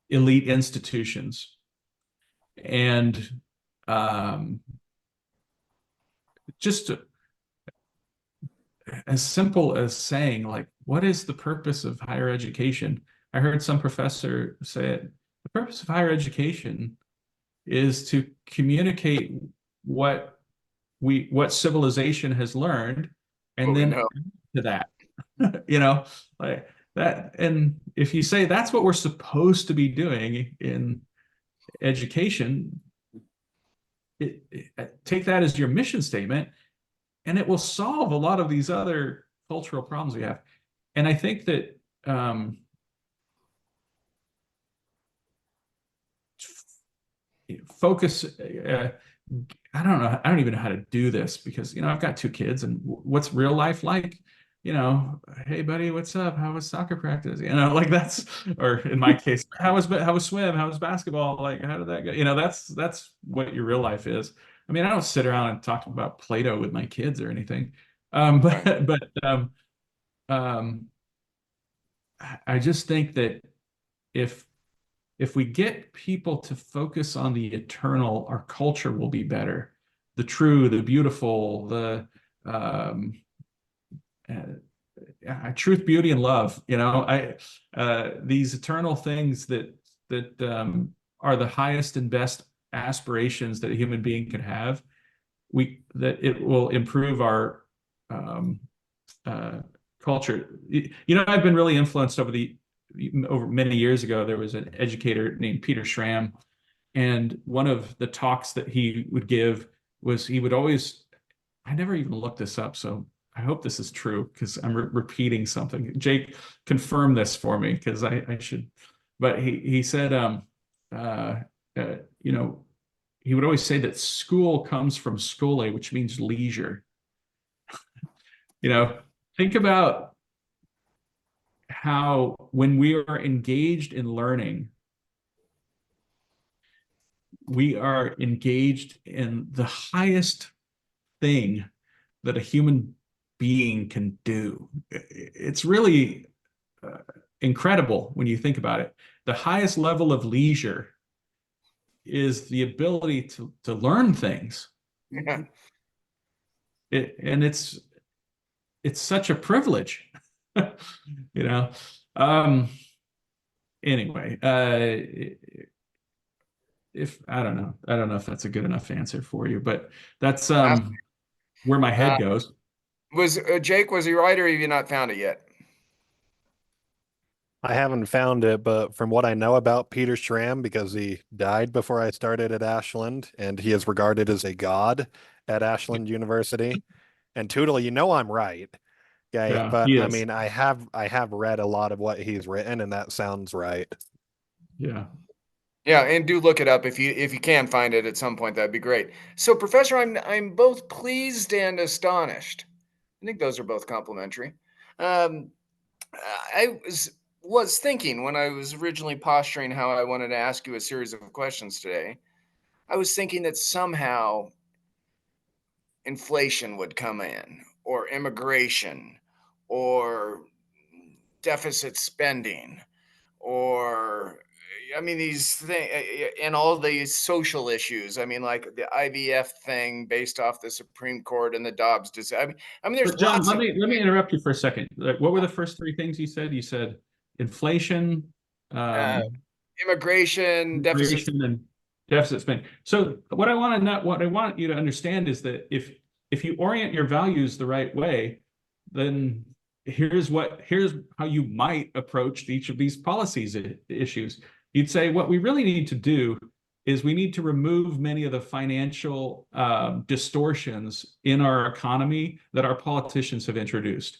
elite institutions, and just as simple as saying, like, what is the purpose of higher education? I heard some professor say it. The purpose of higher education is to communicate what civilization has learned, and What we then know. to that, like that. And if you say that's what we're supposed to be doing in education, take that as your mission statement, and it will solve a lot of these other cultural problems we have. And I think that focus, I don't know, I don't even know how to do this, because I've got 2 kids, and what's real life like? Hey buddy, what's up? How was soccer practice? Like that's, or in my case, how was swim? How was basketball? Like, how did that go? That's what your real life is. I mean, I don't sit around and talk about Play-Doh with my kids or anything. Right. But I just think that if we get people to focus on the eternal, our culture will be better. The true, the beautiful, the truth, beauty, and love. These eternal things that are the highest and best aspirations that a human being can have. That it will improve our culture. I've been really influenced over many years ago. There was an educator named Peter Schramm, and one of the talks that he would give was, he would always, I never even looked this up, so I hope this is true, because I'm repeating something. Jake, confirm this for me, because I should. But he said, he would always say that school comes from schole, which means leisure. Think about how, when we are engaged in learning, we are engaged in the highest thing that a human being can do. It's really incredible when you think about it. The highest level of leisure is the ability to learn things. Yeah. And it's such a privilege. Anyway, if I don't know if that's a good enough answer for you, but that's where my head goes. Was Jake, was he right, or have you not found it yet? I haven't found it, but from what I know about Peter Schramm, because he died before I started at Ashland, and he is regarded as a god at Ashland University. And Tootle, I'm right. Okay, Yeah, but he I is. mean, I have read a lot of what he's written, and that sounds right. Yeah. Yeah, and do look it up if you can find it at some point. That'd be great. So, Professor, I'm both pleased and astonished. I think those are both complimentary. Um, I was thinking, when I was originally posturing how I wanted to ask you a series of questions today, I was thinking that somehow inflation would come in, or immigration, or deficit spending, or, I mean, these things, and all these social issues. I mean, like the IVF thing based off the Supreme Court and the Dobbs decision. I mean, there's But John, lots let of me interrupt you for a second. Like, what were the first 3 things you said? You said inflation, uh, immigration, deficit. inflation, and deficit spending. So what I want you to understand is that if you orient your values the right way, then here's how you might approach each of these policies issues. You'd say, what we really need to do is we need to remove many of the financial distortions in our economy that our politicians have introduced.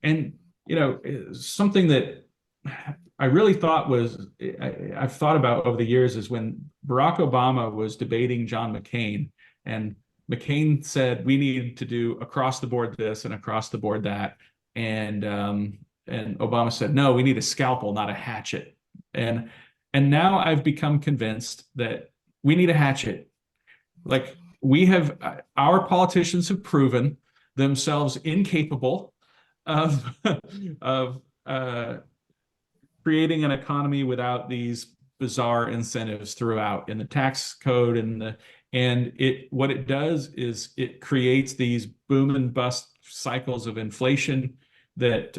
And something that I really thought was, I've thought about over the years, is when Barack Obama was debating John McCain, and McCain said we need to do across the board this and across the board that, and Obama said, no, we need a scalpel, not a hatchet. And now I've become convinced that we need a hatchet. Like, our politicians have proven themselves incapable of of creating an economy without these bizarre incentives throughout in the tax code and what it does is it creates these boom and bust cycles of inflation that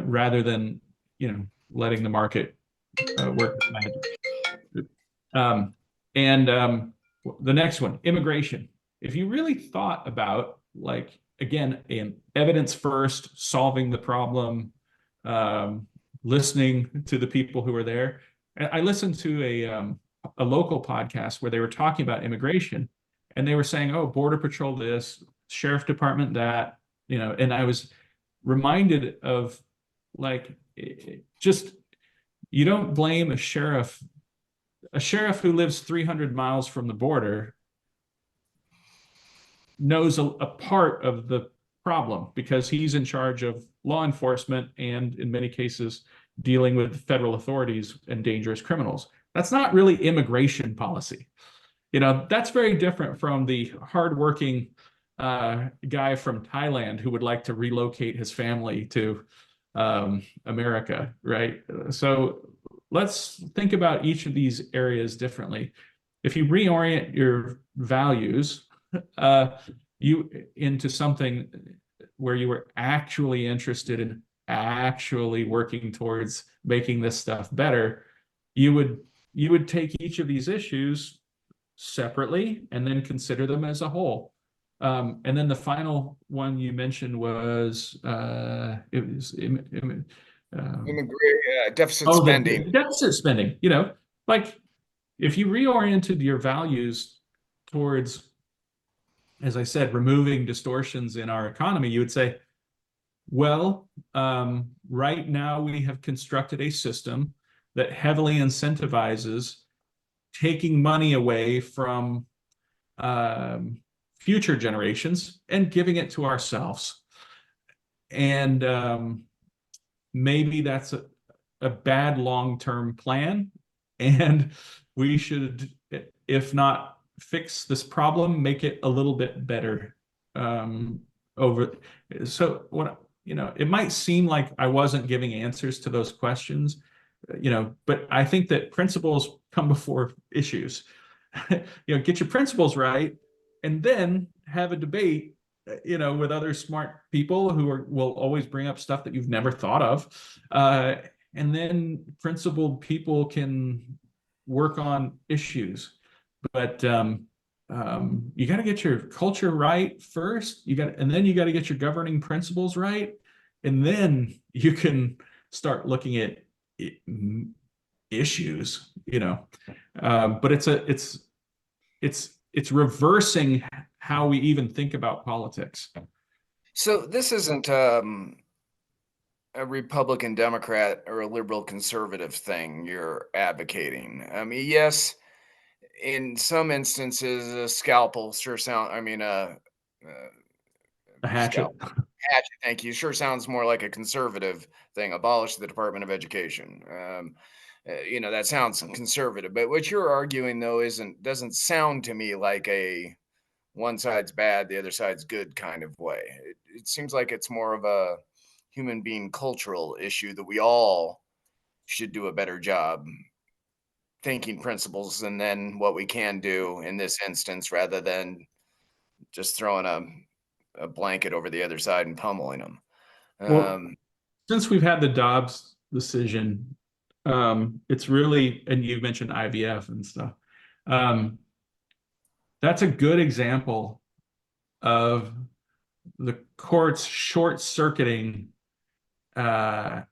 rather than letting the market work its magic. The next one, immigration. If you really thought about, like, again, an evidence first, solving the problem, listening to the people who are there. I listened to a local podcast where they were talking about immigration, and they were saying, "Oh, Border Patrol this, Sheriff Department that," and I was reminded of, like, just, you don't blame a sheriff who lives 300 miles from the border knows a part of the problem because he's in charge of law enforcement and in many cases dealing with federal authorities and dangerous criminals. That's not really immigration policy. That's very different from the hardworking guy from Thailand who would like to relocate his family to America, right? So let's think about each of these areas differently. If you reorient your values you into something where you were actually interested in actually working towards making this stuff better, you would take each of these issues separately and then consider them as a whole. And then the final one you mentioned was deficit spending. Deficit spending. Like, if you reoriented your values towards, as I said, removing distortions in our economy, you would say, well, right now we have constructed a system that heavily incentivizes taking money away from future generations and giving it to ourselves. And maybe that's a bad long-term plan, and we should, if not fix this problem, make it a little bit better. It might seem like I wasn't giving answers to those questions, but I think that principles come before issues. Get your principles right, and then have a debate, with other smart people who will always bring up stuff that you've never thought of. And then principled people can work on issues. But you got to get your culture right first. And then you got to get your governing principles right. And then you can start looking at issues, but it's reversing how we even think about politics. So this isn't a Republican Democrat or a liberal conservative thing you're advocating. I mean, yes, in some instances, a scalpel sure sound. I mean, a hatchet. Hatchet, thank you. Sure sounds more like a conservative thing. Abolish the Department of Education. That sounds conservative. But what you're arguing, though, doesn't sound to me like a one side's bad, the other side's good kind of way. It seems like it's more of a human being cultural issue that we all should do a better job thinking principles and then what we can do in this instance, rather than just throwing a blanket over the other side and pummeling them. Well, since we've had the Dobbs decision, it's really, and you mentioned IVF and stuff. That's a good example of the courts short-circuiting the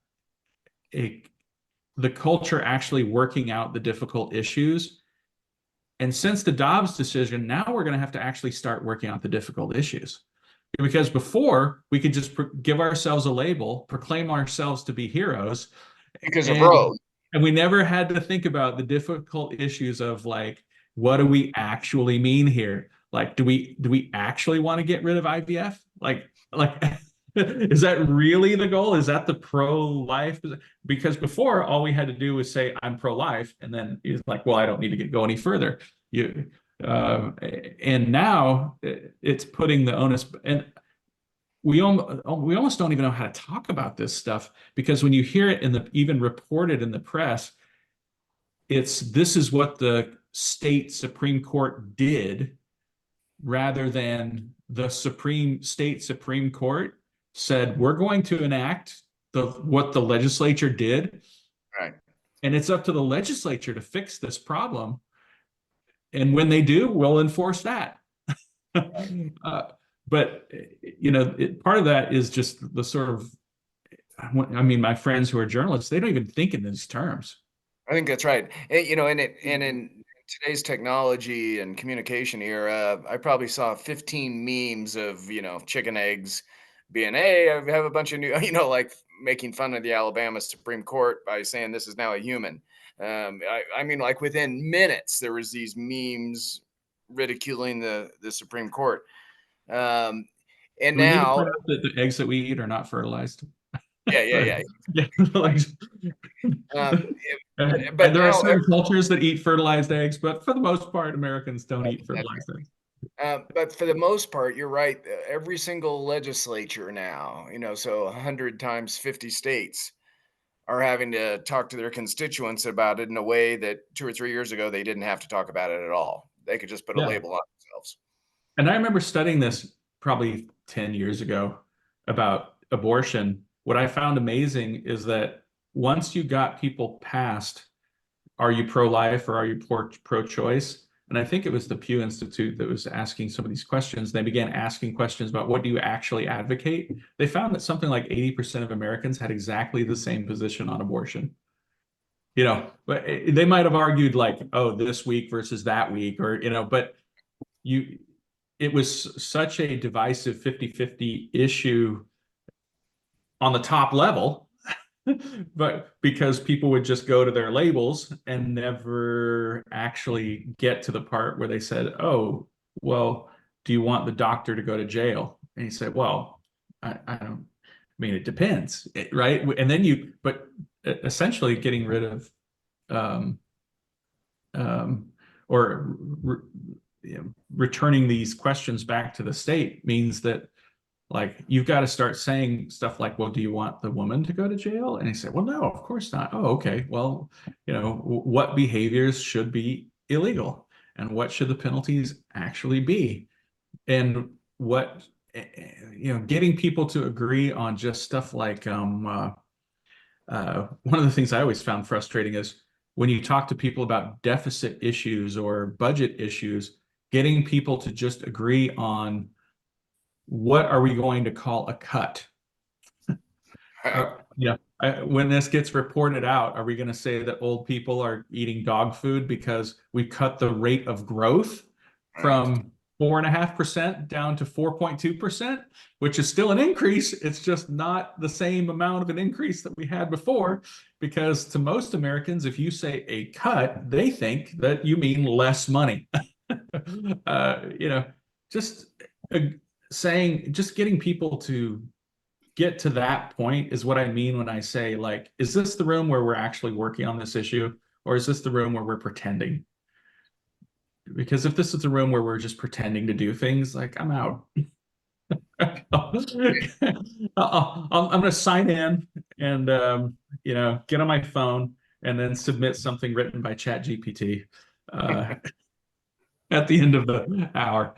culture actually working out the difficult issues. And since the Dobbs decision, now we're going to have to actually start working out the difficult issues. Because before, we could just give ourselves a label, proclaim ourselves to be heroes. Because of Roe. And we never had to think about the difficult issues of, like, what do we actually mean here? Like, do we actually want to get rid of IVF? Like, is that really the goal? Is that the pro-life? Because before, all we had to do was say, I'm pro-life. And then it's like, well, I don't need to go any further. And now it's putting the onus, and we almost don't even know how to talk about this stuff, because when you hear it even reported in the press, this is what the state Supreme Court did, rather than the state Supreme Court said, we're going to enact what the legislature did. Right. And it's up to the legislature to fix this problem. And when they do, we'll enforce that. But, part of that is just the sort of, I mean, my friends who are journalists, they don't even think in these terms. I think that's right. And in today's technology and communication era, I probably saw 15 memes of, chicken eggs being, hey, I have a bunch of new, like making fun of the Alabama Supreme Court by saying this is now a human. I mean, like within minutes, there was these memes ridiculing the Supreme Court. And We need to now, point out that the eggs that we eat are not fertilized. yeah. Like, But and there are now certain cultures that eat fertilized eggs, but for the most part, Americans don't eat fertilized eggs. But for the most part, you're right. Every single legislature now, so 100 times 50 states are having to talk to their constituents about it in a way that 2 or 3 years ago, they didn't have to talk about it at all. They could just put a Yeah. label on themselves. And I remember studying this probably 10 years ago about abortion. What I found amazing is that once you got people past, are you pro-life or are you pro-choice? And I think it was the Pew Institute that was asking some of these questions. They began asking questions about, what do you actually advocate? They found that something like 80% of Americans had exactly the same position on abortion. But they might have argued like, oh, this week versus that week, or, but it was such a divisive 50-50 issue on the top level, but because people would just go to their labels and never actually get to the part where they said, oh, well, do you want the doctor to go to jail? And he said, well, I don't, I mean, it depends, right? And then but essentially getting rid of, returning these questions back to the state means that, like, you've got to start saying stuff like, well, do you want the woman to go to jail? And he said, well, no, of course not. Oh, okay. Well, what behaviors should be illegal and what should the penalties actually be? And what, getting people to agree on just stuff like, one of the things I always found frustrating is when you talk to people about deficit issues or budget issues, getting people to just agree on, what are we going to call a cut? When this gets reported out, are we going to say that old people are eating dog food because we cut the rate of growth from 4.5% down to 4.2%, which is still an increase? It's just not the same amount of an increase that we had before, because to most Americans, if you say a cut, they think that you mean less money. Just getting people to get to that point is what I mean when I say, like, is this the room where we're actually working on this issue, or is this the room where we're pretending? Because if this is the room where we're just pretending to do things, like, I'm out. I'm going to sign in and get on my phone and then submit something written by ChatGPT at the end of the hour.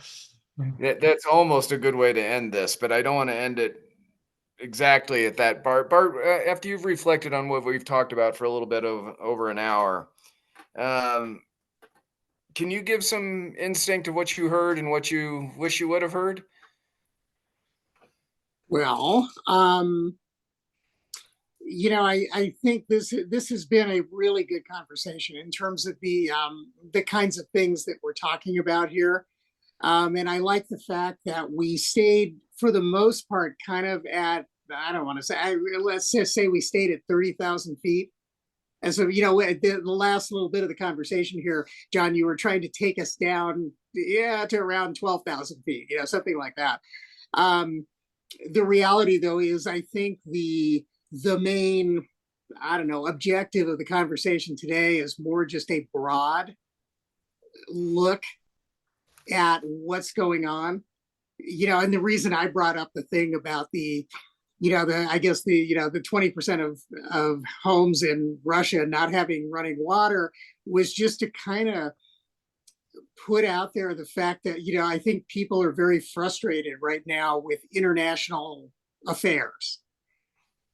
That's almost a good way to end this, but I don't want to end it exactly at that. Bart, after you've reflected on what we've talked about for a little bit of over an hour, can you give some instinct of what you heard and what you wish you would have heard? Well, I think this has been a really good conversation in terms of the kinds of things that we're talking about here. And I like the fact that we stayed, for the most part, kind of at, I don't want to say, let's just say we stayed at 30,000 feet. And so, the last little bit of the conversation here, John, you were trying to take us down, to around 12,000 feet, something like that. The reality, though, is I think the main, objective of the conversation today is more just a broad look at what's going on. And the reason I brought up the thing about the, I guess the 20% of homes in Russia not having running water was just to kind of put out there the fact that, I think people are very frustrated right now with international affairs.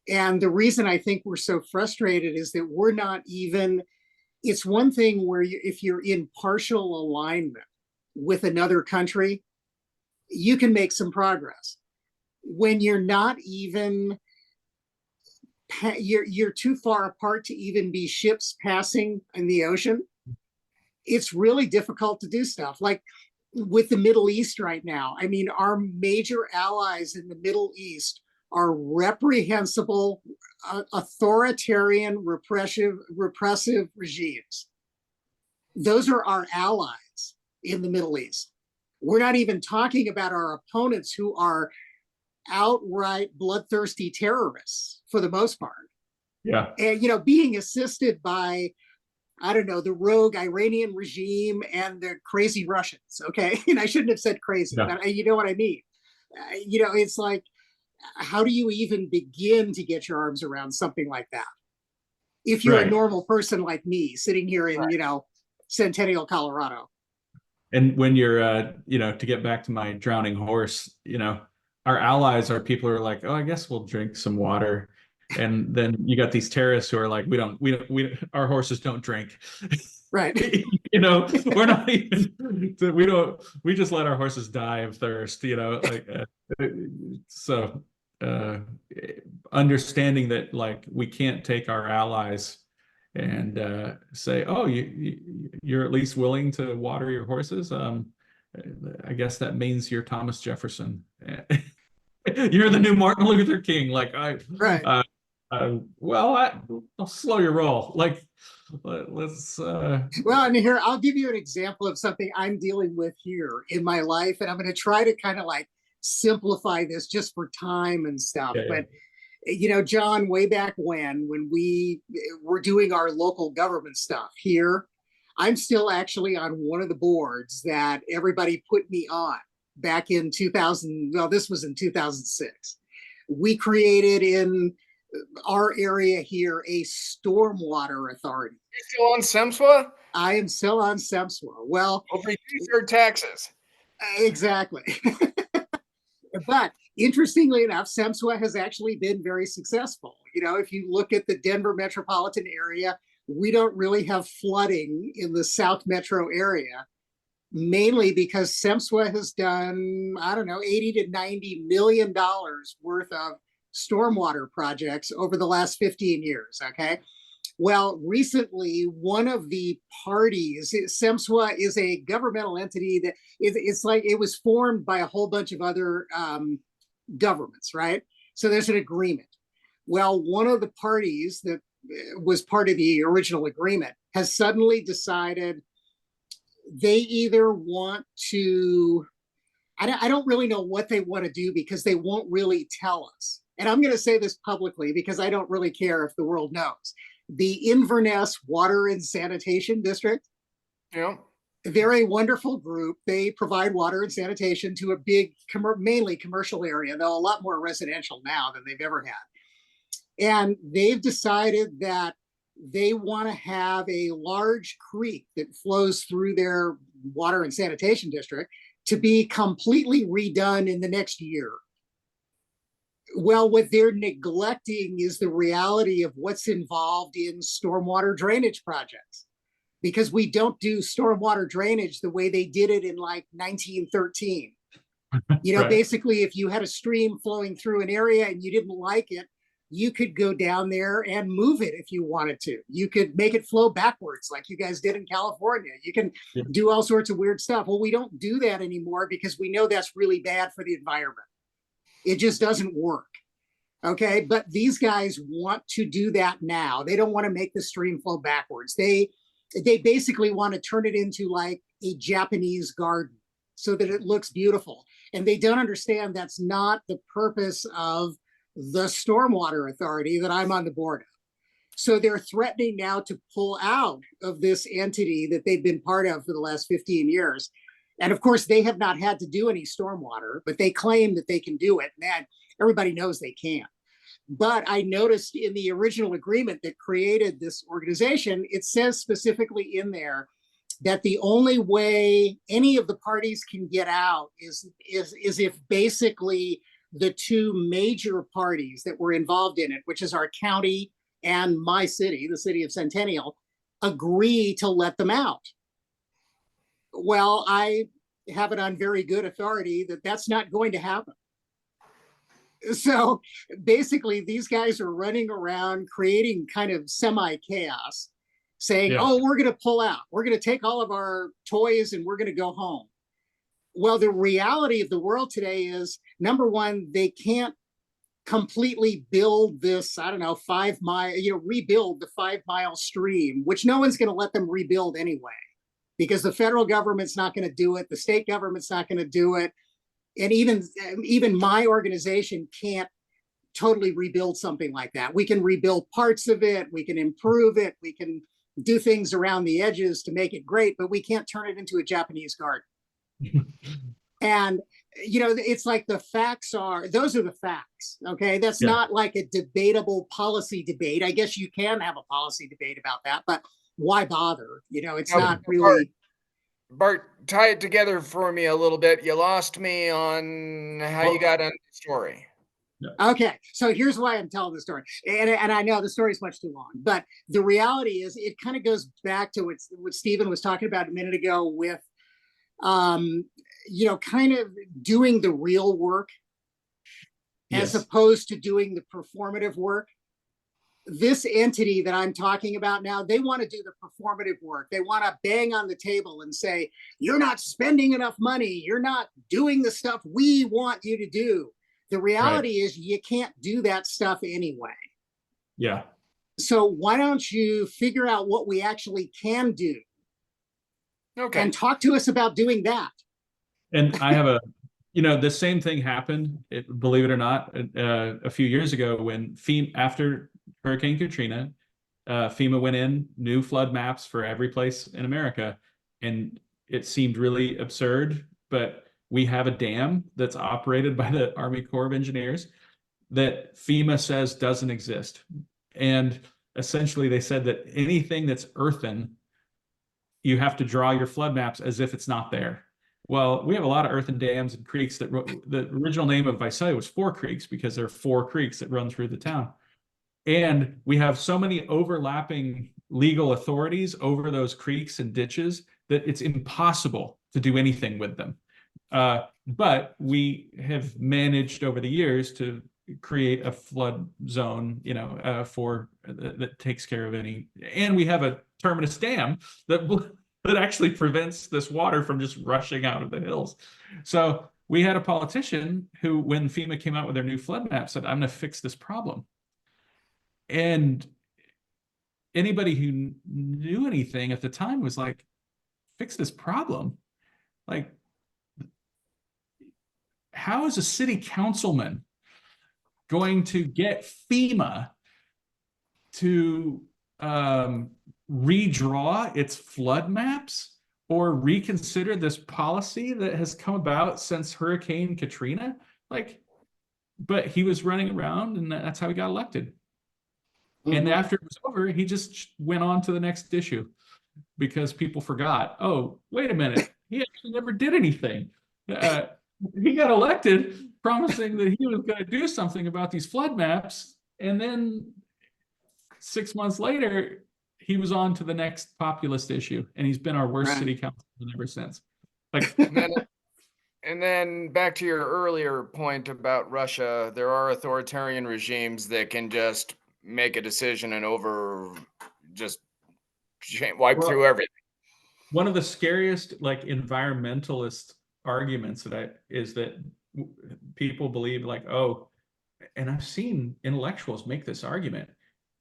And the reason I think we're so frustrated is that we're not even, it's one thing where if you're in partial alignment with another country, you can make some progress. When you're not even, you're too far apart to even be ships passing in the ocean, it's really difficult to do stuff. Like with the Middle East right now, I mean, our major allies in the Middle East are reprehensible, authoritarian, repressive regimes. Those are our allies in the Middle East. We're not even talking about our opponents who are outright bloodthirsty terrorists for the most part. Yeah. And, being assisted by, I don't know, the rogue Iranian regime and the crazy Russians. Okay. And I shouldn't have said crazy, Yeah. but you know what I mean? It's like, how do you even begin to get your arms around something like that? If you're Right. a normal person like me sitting here in, Centennial, Colorado. And when you're, to get back to my drowning horse, our allies are people who are like, oh, I guess we'll drink some water. And then you got these terrorists who are like, our horses don't drink. Right. We're not even, we just let our horses die of thirst, so understanding that like we can't take our allies and say, oh, you're at least willing to water your horses. I guess that means you're Thomas Jefferson. You're the new Martin Luther King. Like Right. I'll slow your roll. Like, let's. Well, and here I'll give you an example of something I'm dealing with here in my life, and I'm going to try to kind of like simplify this just for time and stuff. Yeah, but John, way back when we were doing our local government stuff here, I'm still actually on one of the boards that everybody put me on back in 2000. Well, this was in 2006. We created in our area here a stormwater authority. You're still on SEMSWA? I am still on SEMSWA. Well, Over your taxes. Exactly. But interestingly enough, SEMSWA has actually been very successful. If you look at the Denver metropolitan area, we don't really have flooding in the South Metro area, mainly because SEMSWA has done, I don't know, $80 to $90 million worth of stormwater projects over the last 15 years. Okay. Well, recently, one of the parties, SEMSWA is a governmental entity that it's like it was formed by a whole bunch of other governments, right? So there's an agreement. Well, one of the parties that was part of the original agreement has suddenly decided they either want to, I don't really know what they want to do because they won't really tell us. And I'm going to say this publicly because I don't really care if the world knows. The Inverness Water and Sanitation District. Yeah. They're a wonderful group. They provide water and sanitation to a big, mainly commercial area, though a lot more residential now than they've ever had. And they've decided that they want to have a large creek that flows through their water and sanitation district to be completely redone in the next year. Well, what they're neglecting is the reality of what's involved in stormwater drainage projects, because we don't do stormwater drainage the way they did it in like 1913. Right. Basically, if you had a stream flowing through an area and you didn't like it, you could go down there and move it if you wanted to. You could make it flow backwards like you guys did in California. You can do all sorts of weird stuff. Well, we don't do that anymore because we know that's really bad for the environment. It just doesn't work. Okay, but these guys want to do that now. They don't want to make the stream flow backwards. They basically want to turn it into like a Japanese garden so that it looks beautiful. And they don't understand that's not the purpose of the Stormwater Authority that I'm on the board of. So they're threatening now to pull out of this entity that they've been part of for the last 15 years. And of course, they have not had to do any stormwater, but they claim that they can do it. And everybody knows they can't. But I noticed in the original agreement that created this organization, it says specifically in there that the only way any of the parties can get out is if basically the two major parties that were involved in it, which is our county and my city, the city of Centennial, agree to let them out. Well, I have it on very good authority that that's not going to happen. So basically, these guys are running around creating kind of semi-chaos, saying, oh, we're going to pull out. We're going to take all of our toys and we're going to go home. Well, the reality of the world today is, number one, they can't completely build this, I don't know, 5 mile, rebuild the 5 mile stream, which no one's going to let them rebuild anyway, because the federal government's not going to do it. The state government's not going to do it. And even my organization can't totally rebuild something like that. We can rebuild parts of it. We can improve it. We can do things around the edges to make it great, but we can't turn it into a Japanese garden. And, it's like those are the facts. Okay. That's not like a debatable policy debate. I guess you can have a policy debate about that, but why bother? It's not really. Bart, tie it together for me a little bit. You lost me on how you got on the story. Okay, so here's why I'm telling the story. And I know the story is much too long, but the reality is it kind of goes back to what Stephen was talking about a minute ago with, kind of doing the real work as opposed to doing the performative work. This entity that I'm talking about now, they want to do the performative work. They want to bang on the table and say, you're not spending enough money. You're not doing the stuff we want you to do. The reality is you can't do that stuff anyway. Yeah. So why don't you figure out what we actually can do? Okay. And talk to us about doing that. And I have the same thing happened, believe it or not, a few years ago when after Hurricane Katrina, FEMA went in, new flood maps for every place in America. And it seemed really absurd, but we have a dam that's operated by the Army Corps of Engineers that FEMA says doesn't exist. And essentially they said that anything that's earthen, you have to draw your flood maps as if it's not there. Well, we have a lot of earthen dams and creeks the original name of Visalia was Four Creeks because there are 4 creeks that run through the town. And we have so many overlapping legal authorities over those creeks and ditches that it's impossible to do anything with them. But we have managed over the years to create a flood zone, that takes care of any. And we have a terminus dam that actually prevents this water from just rushing out of the hills. So we had a politician who, when FEMA came out with their new flood map, said, I'm going to fix this problem. And anybody who knew anything at the time was like, fix this problem? Like, how is a city councilman going to get FEMA to redraw its flood maps or reconsider this policy that has come about since Hurricane Katrina? But he was running around and that's how he got elected. Mm-hmm. And after it was over, he just went on to the next issue because people forgot, oh, wait a minute, he actually never did anything. He got elected promising that he was going to do something about these flood maps. And then 6 months later, he was on to the next populist issue. And he's been our worst city councilman ever since. And then back to your earlier point about Russia, there are authoritarian regimes that can just make a decision and wipe through everything. One of the scariest environmentalist arguments is that people believe and I've seen intellectuals make this argument,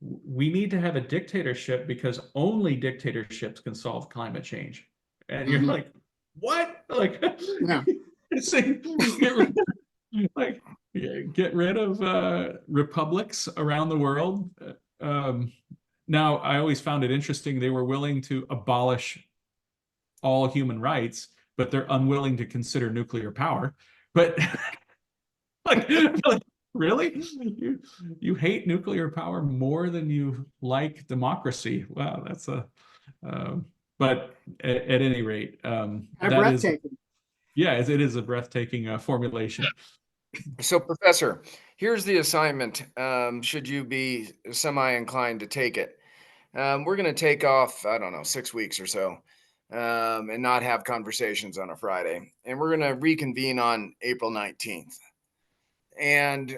we need to have a dictatorship because only dictatorships can solve climate change. And you're like, what? Get rid of republics around the world. Now, I always found it interesting they were willing to abolish all human rights, but they're unwilling to consider nuclear power. But like, really? You hate nuclear power more than you like democracy? Wow, that's a but at any rate, Kind of that is, breathtaking. yeah, it is a breathtaking formulation. So, Professor, here's the assignment. Should you be semi-inclined to take it, we're going to take off, I don't know, 6 weeks or so, and not have conversations on a Friday. And we're going to reconvene on April 19th. And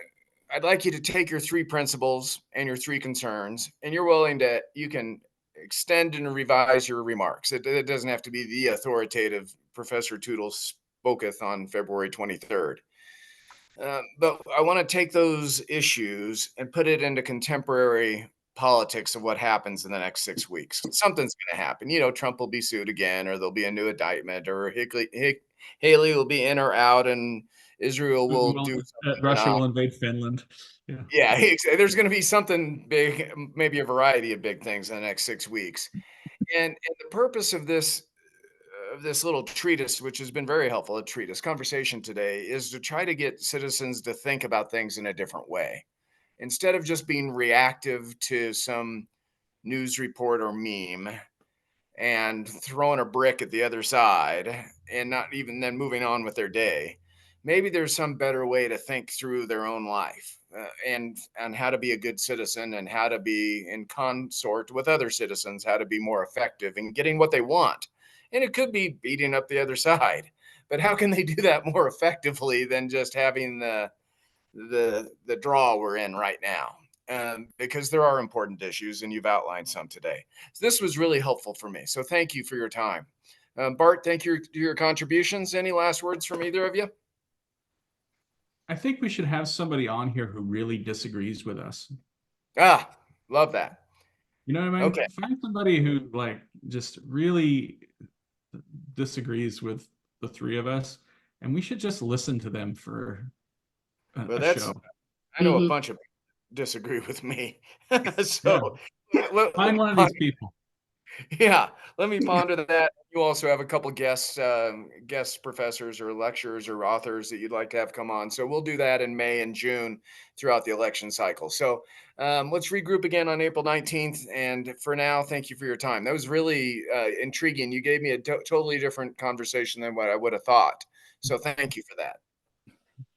I'd like you to take your 3 principles and your 3 concerns, and you can extend and revise your remarks. It doesn't have to be the authoritative Professor Tootle spoketh on February 23rd. But I want to take those issues and put it into contemporary politics of what happens in the next 6 weeks. Something's going to happen. Trump will be sued again, or there'll be a new indictment, or Haley will be in or out, and Israel will do something. Russia will invade Finland. Yeah. Yeah, there's going to be something big, maybe a variety of big things in the next 6 weeks. And the purpose of this little treatise, which has been very helpful, a treatise conversation today, is to try to get citizens to think about things in a different way. Instead of just being reactive to some news report or meme and throwing a brick at the other side and not even then moving on with their day, maybe there's some better way to think through their own life, and how to be a good citizen, and how to be in consort with other citizens, how to be more effective in getting what they want. And it could be beating up the other side, but how can they do that more effectively than just having the draw we're in right now? Because there are important issues, and you've outlined some today. So this was really helpful for me. So thank you for your time. Bart, thank you for your contributions. Any last words from either of you? I think we should have somebody on here who really disagrees with us. Love that. You know what I mean? Okay. Find somebody who just really disagrees with the 3 of us, and we should just listen to them for a show. I know a bunch of people disagree with me. So find one of these people. Yeah, let me ponder that. You also have a couple guest professors or lecturers or authors that you'd like to have come on. So we'll do that in May and June throughout the election cycle. So let's regroup again on April 19th. And for now, thank you for your time. That was really intriguing. You gave me a totally different conversation than what I would have thought. So thank you for that.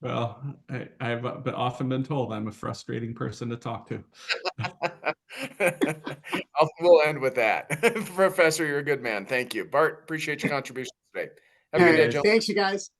Well, I've often been told I'm a frustrating person to talk to. We'll end with that. Professor, you're a good man. Thank you. Bart, appreciate your contributions today. Have a good day, Joe. Thanks, you guys.